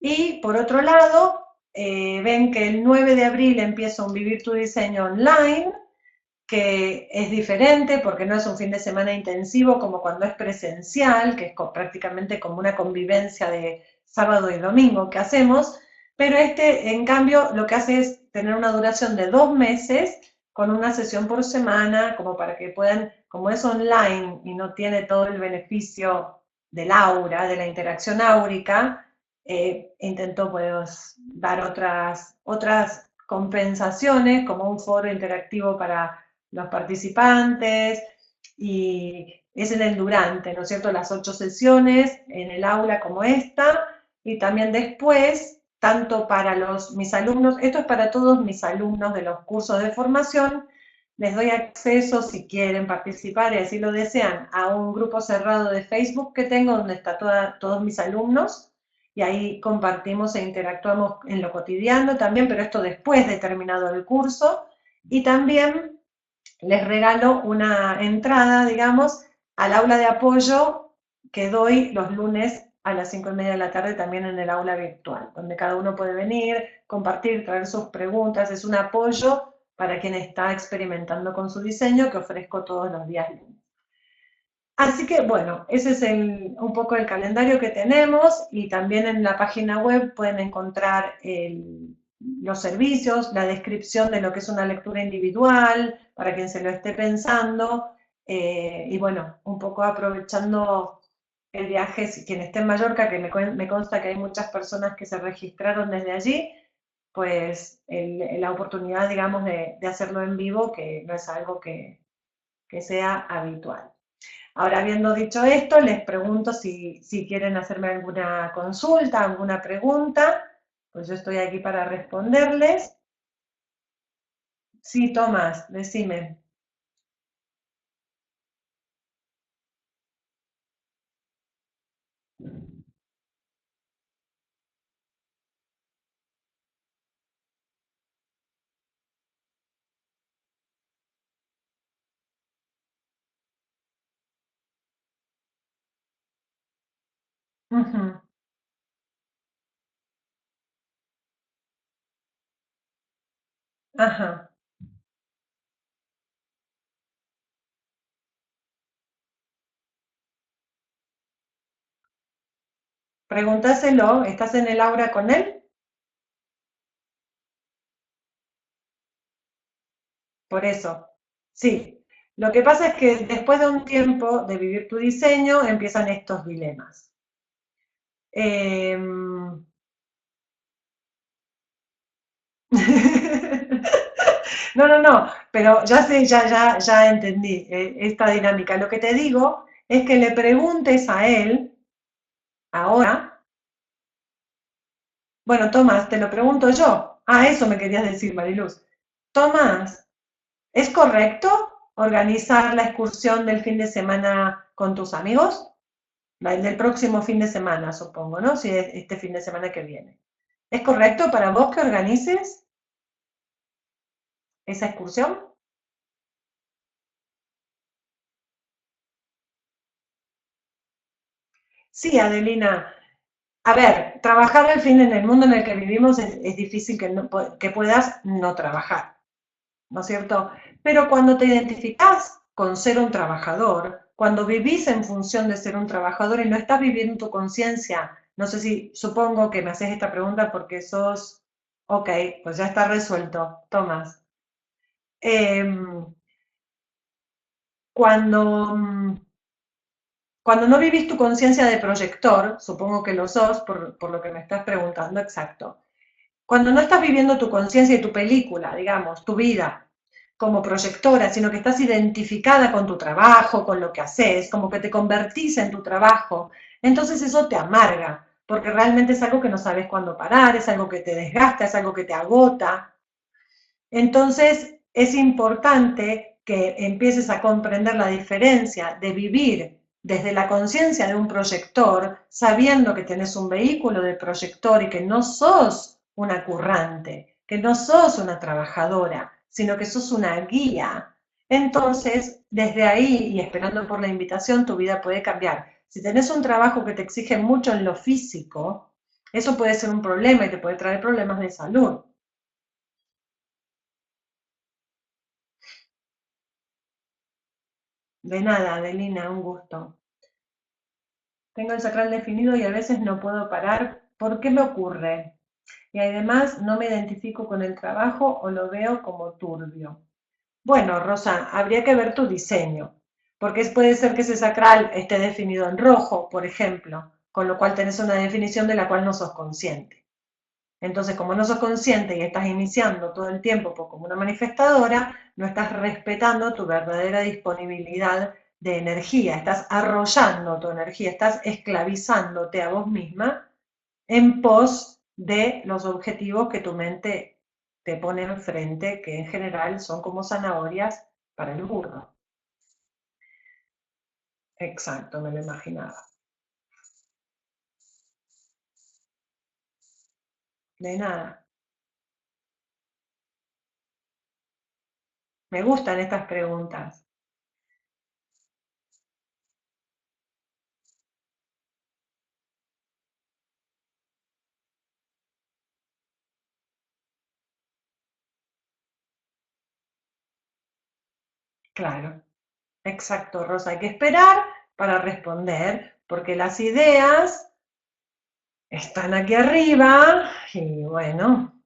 Y por otro lado, ven que el 9 de abril empieza un Vivir tu Diseño online, que es diferente porque no es un fin de semana intensivo como cuando es presencial, que es prácticamente como una convivencia de sábado y domingo que hacemos, pero este, en cambio, lo que hace es tener una duración de 2 meses con una sesión por semana, como para que puedan, como es online y no tiene todo el beneficio del aura, de la interacción áurica, intento pues dar otras compensaciones, como un foro interactivo para los participantes, y es en el durante, ¿no es cierto? Las 8 sesiones en el aula como esta, y también después, tanto para mis alumnos, esto es para todos mis alumnos de los cursos de formación, les doy acceso si quieren participar y así lo desean a un grupo cerrado de Facebook que tengo donde están todos mis alumnos y ahí compartimos e interactuamos en lo cotidiano también, pero esto después de terminado el curso. Y también les regalo una entrada, digamos, al aula de apoyo que doy los lunes a las 5:30 de la tarde también en el aula virtual, donde cada uno puede venir, compartir, traer sus preguntas. Es un apoyo para quien está experimentando con su diseño que ofrezco todos los días lunes. Así que bueno, ese es un poco el calendario que tenemos y también en la página web pueden encontrar los servicios, la descripción de lo que es una lectura individual, para quien se lo esté pensando, y bueno, un poco aprovechando el viaje, si quien esté en Mallorca, que me consta que hay muchas personas que se registraron desde allí, pues la oportunidad, digamos, de hacerlo en vivo, que no es algo que sea habitual. Ahora, habiendo dicho esto, les pregunto si quieren hacerme alguna consulta, alguna pregunta, pues yo estoy aquí para responderles. Sí, Tomás, decime. Ujú. Ajá. Pregúntaselo, ¿estás en el aula con él? Por eso. Sí. Lo que pasa es que después de un tiempo de vivir tu diseño, empiezan estos dilemas. Em, No, no, no, pero ya sé, ya entendí esta dinámica. Lo que te digo es que le preguntes a él ahora, bueno, Tomás, te lo pregunto yo. Ah, eso me querías decir, Mariluz. Tomás, ¿es correcto organizar la excursión del fin de semana con tus amigos? Del próximo fin de semana, supongo, ¿no? Si es este fin de semana que viene. ¿Es correcto para vos que organices esa excursión? Sí, Adelina. A ver, trabajar al fin en el mundo en el que vivimos es difícil que puedas no trabajar, ¿no es cierto? Pero cuando te identificás con ser un trabajador, cuando vivís en función de ser un trabajador y no estás viviendo tu conciencia, no sé si supongo que me haces esta pregunta porque sos, ok, pues ya está resuelto, Tomás. Em, cuando, cuando no vivís tu conciencia de proyector, supongo que lo sos por lo que me estás preguntando, exacto. Cuando no estás viviendo tu conciencia y tu película, digamos, tu vida como proyectora, sino que estás identificada con tu trabajo, con lo que haces, como que te convertís en tu trabajo, entonces eso te amarga, porque realmente es algo que no sabes cuándo parar, es algo que te desgasta, es algo que te agota. Entonces es importante que empieces a comprender la diferencia de vivir desde la conciencia de un proyector, sabiendo que tenés un vehículo de proyector y que no sos una currante, que no sos una trabajadora, sino que sos una guía. Entonces, desde ahí y esperando por la invitación, tu vida puede cambiar. Si tenés un trabajo que te exige mucho en lo físico, eso puede ser un problema y te puede traer problemas de salud. De nada, Adelina, un gusto. Tengo el sacral definido y a veces no puedo parar. ¿Por qué me ocurre? Y además no me identifico con el trabajo o lo veo como turbio. Bueno, Rosa, habría que ver tu diseño, porque puede ser que ese sacral esté definido en rojo, por ejemplo, con lo cual tenés una definición de la cual no sos consciente. Entonces, como no sos consciente y estás iniciando todo el tiempo como una manifestadora, no estás respetando tu verdadera disponibilidad de energía, estás arrollando tu energía, estás esclavizándote a vos misma en pos de los objetivos que tu mente te pone enfrente, que en general son como zanahorias para el burro. Exacto, me lo imaginaba. De nada. Me gustan estas preguntas. Claro, exacto, Rosa. Hay que esperar para responder, porque las ideas están aquí arriba y bueno,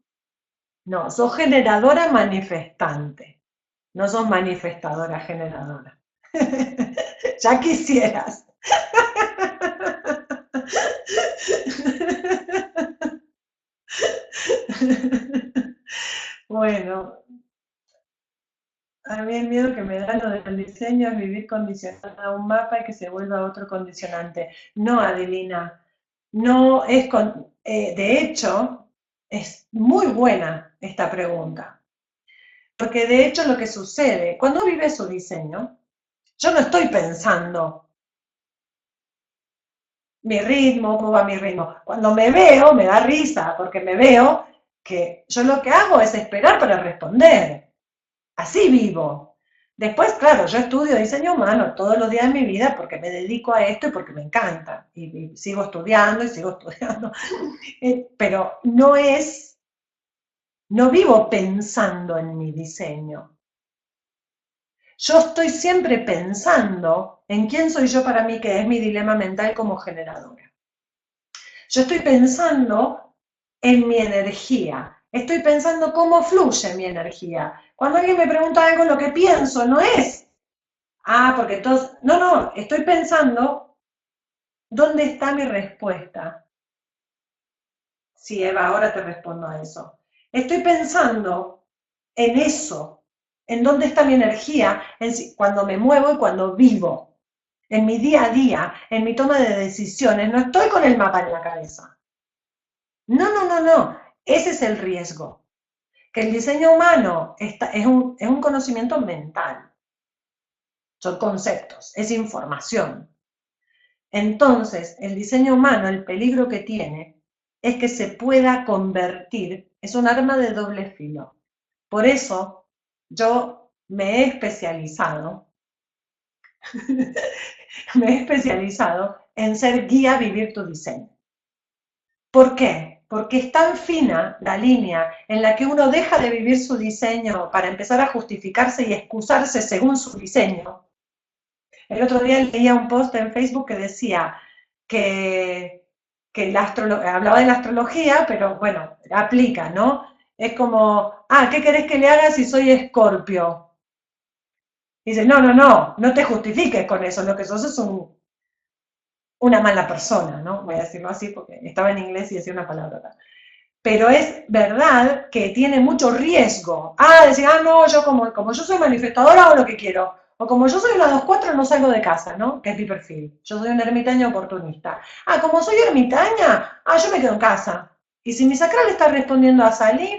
no, sos generadora manifestante, no sos manifestadora generadora. Ya quisieras. Bueno, a mí el miedo que me da lo del diseño es vivir condicionada a un mapa y que se vuelva otro condicionante. No, Adelina, no es de hecho, es muy buena esta pregunta, porque de hecho lo que sucede, cuando vive su diseño, yo no estoy pensando mi ritmo, cómo va mi ritmo. Cuando me veo, me da risa, porque me veo que yo lo que hago es esperar para responder. Así vivo. Después, claro, yo estudio diseño humano todos los días de mi vida porque me dedico a esto y porque me encanta. Y sigo estudiando y sigo estudiando. Pero no vivo pensando en mi diseño. Yo estoy siempre pensando en quién soy yo para mí, que es mi dilema mental como generadora. Yo estoy pensando en mi energía. Estoy pensando cómo fluye mi energía. Cuando alguien me pregunta algo, lo que pienso no es, porque entonces, no, estoy pensando dónde está mi respuesta. Sí, Eva, ahora te respondo a eso. Estoy pensando en eso, en dónde está mi energía, cuando me muevo y cuando vivo, en mi día a día, en mi toma de decisiones. No estoy con el mapa en la cabeza. No, no, no, no. Ese es el riesgo. Que el diseño humano es un conocimiento mental. Son conceptos, es información. Entonces, el diseño humano, el peligro que tiene es que se pueda convertir, es un arma de doble filo. Por eso yo me he especializado, me he especializado en ser guía a vivir tu diseño. ¿Por qué? Porque es tan fina la línea en la que uno deja de vivir su diseño para empezar a justificarse y excusarse según su diseño. El otro día leía un post en Facebook que decía que hablaba de la astrología, pero bueno, aplica, ¿no? Es como, ¿qué querés que le haga si soy Escorpio? Y dice, no te justifiques con eso, lo que sos es una mala persona, ¿no? Voy a decirlo así porque estaba en inglés y decía una palabra. Pero es verdad que tiene mucho riesgo. Decir, no, yo como yo soy manifestadora hago lo que quiero. O como yo soy una 2-4 no salgo de casa, ¿no? Que es mi perfil. Yo soy una ermitaña oportunista. Como soy ermitaña, yo me quedo en casa. Y si mi sacral está respondiendo a salir,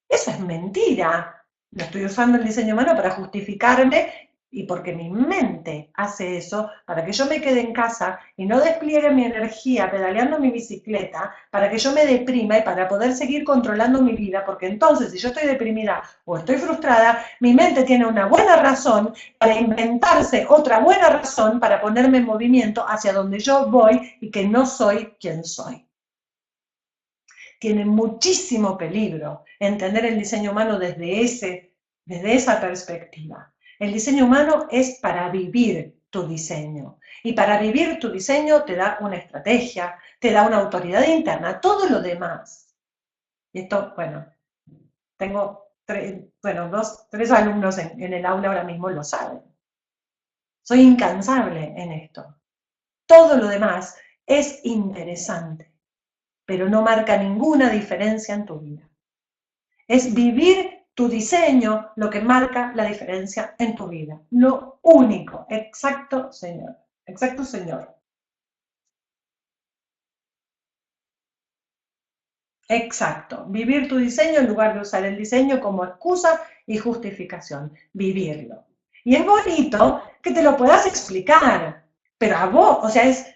eso es mentira. No estoy usando el diseño humano para justificarme y porque mi mente hace eso para que yo me quede en casa y no despliegue mi energía pedaleando mi bicicleta, para que yo me deprima y para poder seguir controlando mi vida, porque entonces si yo estoy deprimida o estoy frustrada, mi mente tiene una buena razón para inventarse otra buena razón para ponerme en movimiento hacia donde yo voy y que no soy quien soy. Tiene muchísimo peligro entender el diseño humano desde esa perspectiva. El diseño humano es para vivir tu diseño. Y para vivir tu diseño te da una estrategia, te da una autoridad interna, todo lo demás. Y esto, bueno, tengo tres alumnos en el aula ahora mismo lo saben. Soy incansable en esto. Todo lo demás es interesante. pero no marca ninguna diferencia en tu vida. Es vivir tu diseño lo que marca la diferencia en tu vida. Lo único. Exacto, señor. Exacto, señor. Exacto. Vivir tu diseño en lugar de usar el diseño como excusa y justificación. Vivirlo. Y es bonito que te lo puedas explicar, pero a vos, o sea, es,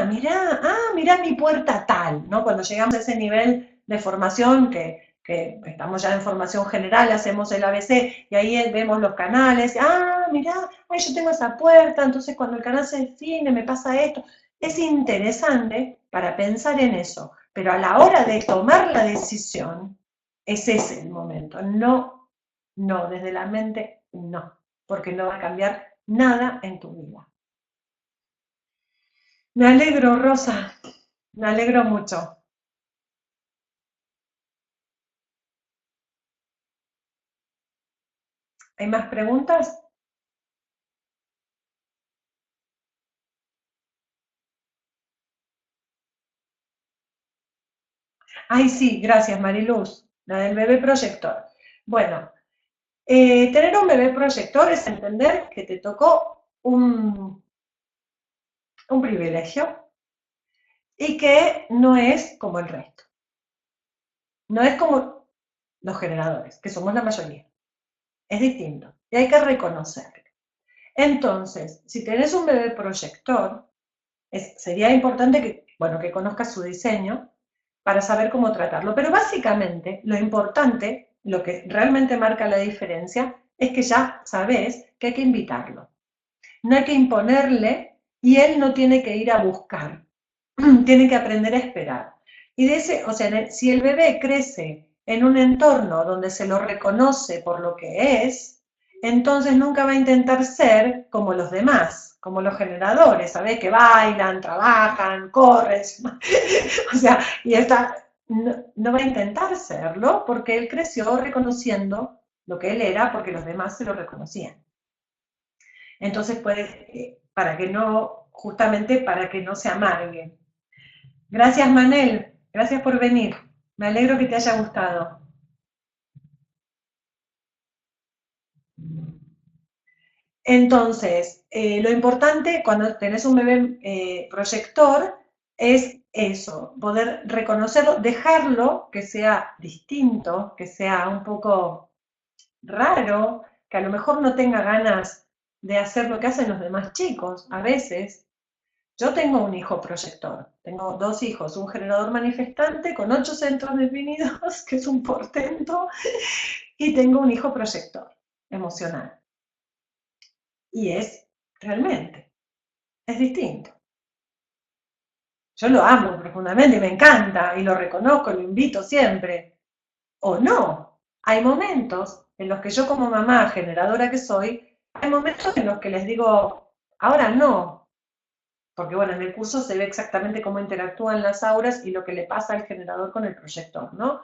mira mi puerta tal, ¿no? Cuando llegamos a ese nivel de formación que estamos ya en formación general, hacemos el ABC y ahí vemos los canales, mira, yo tengo esa puerta, entonces cuando el canal se define me pasa esto. Es interesante para pensar en eso, pero a la hora de tomar la decisión, es ese el momento. No, no, desde la mente, no, porque no va a cambiar nada en tu vida. Me alegro, Rosa, me alegro mucho. ¿Hay más preguntas? Ay, sí, gracias, Mariluz, la del bebé proyector. Bueno, tener un bebé proyector es entender que te tocó un privilegio y que no es como el resto. No es como los generadores, que somos la mayoría. Es distinto y hay que reconocerlo. Entonces, si tenés un bebé proyector, sería importante que, bueno, que conozcas su diseño para saber cómo tratarlo. Pero básicamente, lo importante, lo que realmente marca la diferencia, es que ya sabes que hay que invitarlo. No hay que imponerle y él no tiene que ir a buscar. Tiene que aprender a esperar. Y de ese, o sea, si el bebé crece en un entorno donde se lo reconoce por lo que es, entonces nunca va a intentar ser como los demás, como los generadores, ¿sabes? Que bailan, trabajan, corren, o sea, y esta no va a intentar serlo porque él creció reconociendo lo que él era porque los demás se lo reconocían. Entonces puede, para que no, justamente para que no se amargue. Gracias, Manel. Gracias por venir. Me alegro que te haya gustado. Entonces, lo importante cuando tenés un bebé proyector es eso, poder reconocerlo, dejarlo que sea distinto, que sea un poco raro, que a lo mejor no tenga ganas de hacer lo que hacen los demás chicos. A veces, yo tengo un hijo proyector, tengo dos hijos, un generador manifestante con 8 centros definidos, que es un portento, y tengo un hijo proyector emocional. Y es realmente, es distinto. Yo lo amo profundamente y me encanta y lo reconozco, lo invito siempre. O no. Hay momentos en los que yo como mamá generadora que soy, hay momentos en los que les digo, ahora no. Porque bueno, en el curso se ve exactamente cómo interactúan las auras y lo que le pasa al generador con el proyector, ¿no?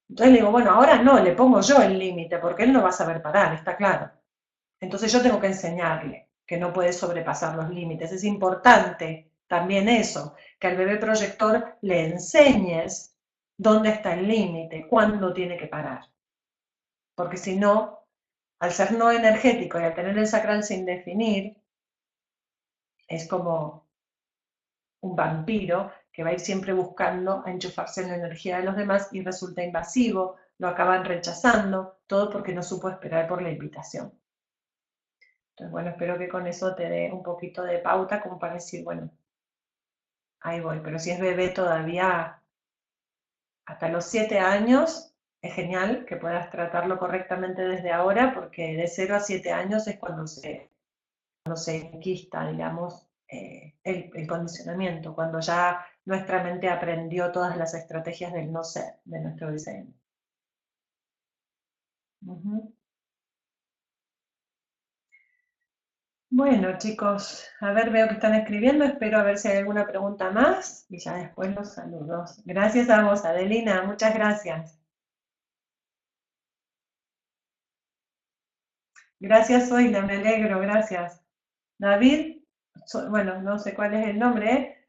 Entonces le digo, bueno, ahora no, le pongo yo el límite, porque él no va a saber parar, está claro. Entonces yo tengo que enseñarle que no puede sobrepasar los límites. Es importante también eso, que al bebé proyector le enseñes dónde está el límite, cuándo tiene que parar. Porque si no, al ser no energético y al tener el sacral sin definir, es como un vampiro que va a ir siempre buscando a enchufarse en la energía de los demás y resulta invasivo, lo acaban rechazando, todo porque no supo esperar por la invitación. Entonces, bueno, espero que con eso te dé un poquito de pauta como para decir, bueno, ahí voy. Pero si es bebé todavía hasta los 7 años, es genial que puedas tratarlo correctamente desde ahora, porque de 0 a 7 años es cuando se enquista, digamos, el condicionamiento, cuando ya nuestra mente aprendió todas las estrategias del no ser, de nuestro diseño. Ujú. Bueno, chicos, a ver, veo que están escribiendo, espero a ver si hay alguna pregunta más y ya después los saludos. Gracias a vos, Adelina, muchas gracias. Gracias, Zoila, me alegro, gracias. David, bueno, no sé cuál es el nombre, ¿eh?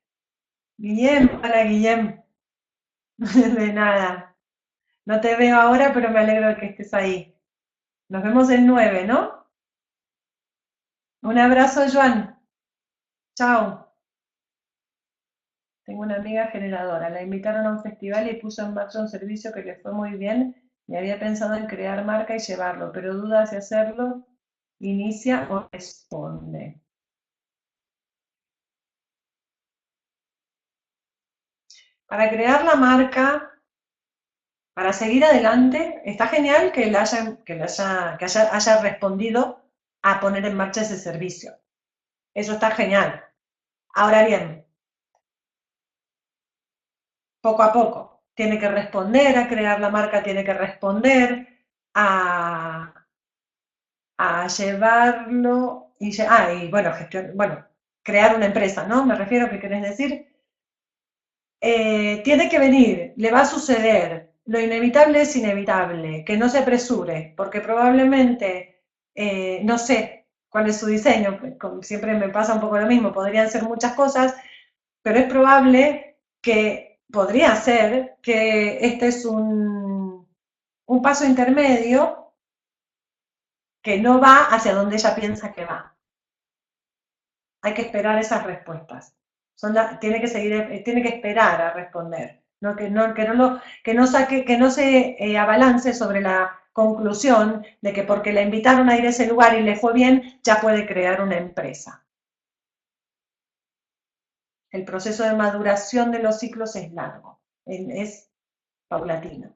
Guillem, hola Guillem, de nada. No te veo ahora, pero me alegro de que estés ahí. Nos vemos el 9, ¿no? Un abrazo, Joan. Chao. Tengo una amiga generadora. La invitaron a un festival y puso en marcha un servicio que le fue muy bien y había pensado en crear marca y llevarlo, pero duda si hacerlo. Inicia o responde. Para crear la marca, para seguir adelante, está genial que, haya respondido a poner en marcha ese servicio. Eso está genial. Ahora bien, poco a poco, tiene que responder a crear la marca, tiene que responder a, a llevarlo y bueno, bueno, crear una empresa, ¿no? Me refiero, ¿qué querés decir? Tiene que venir, le va a suceder, lo inevitable es inevitable, que no se apresure, porque probablemente, no sé cuál es su diseño, pues, como siempre me pasa un poco lo mismo, podrían ser muchas cosas, pero es probable que podría ser que este es un paso intermedio que no va hacia donde ella piensa que va. Hay que esperar esas respuestas. Tiene que seguir, tiene que esperar a responder, no que no saque, que no se abalance sobre la conclusión de que porque la invitaron a ir a ese lugar y le fue bien, ya puede crear una empresa. El proceso de maduración de los ciclos es largo, es paulatino.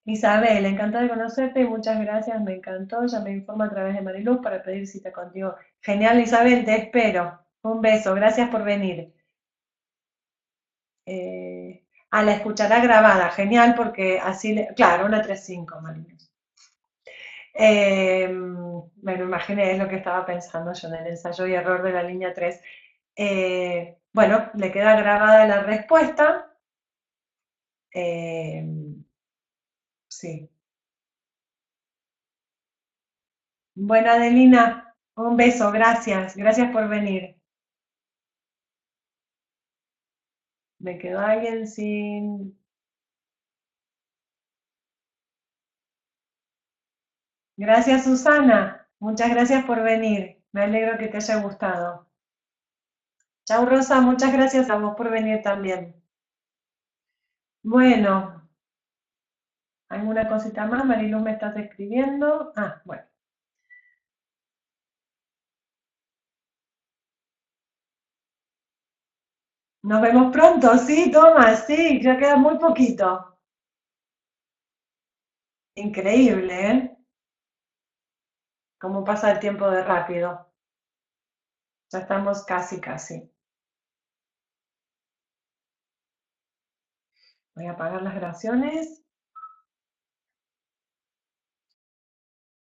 Isabel, encantada de conocerte y muchas gracias, me encantó. Ya me informo a través de Mariluz para pedir cita contigo. Genial, Isabel, te espero. Un beso, gracias por venir. La escuchará grabada, genial, porque así, claro, una 3.5, Mariluz. Me lo imaginé, es lo que estaba pensando yo en el ensayo y error de la línea 3. Bueno, le queda grabada la respuesta. Eh, sí. Bueno, Adelina, un beso, gracias. Gracias por venir. Me quedó alguien sin... Gracias, Susana. Muchas gracias por venir. Me alegro que te haya gustado. Chau, Rosa. Muchas gracias a vos por venir también. Bueno, ¿alguna cosita más? Mariluz, me estás escribiendo. Bueno. Nos vemos pronto, sí, toma, sí, ya queda muy poquito. Increíble, ¿eh? Cómo pasa el tiempo de rápido. Ya estamos casi, casi. Voy a apagar las grabaciones.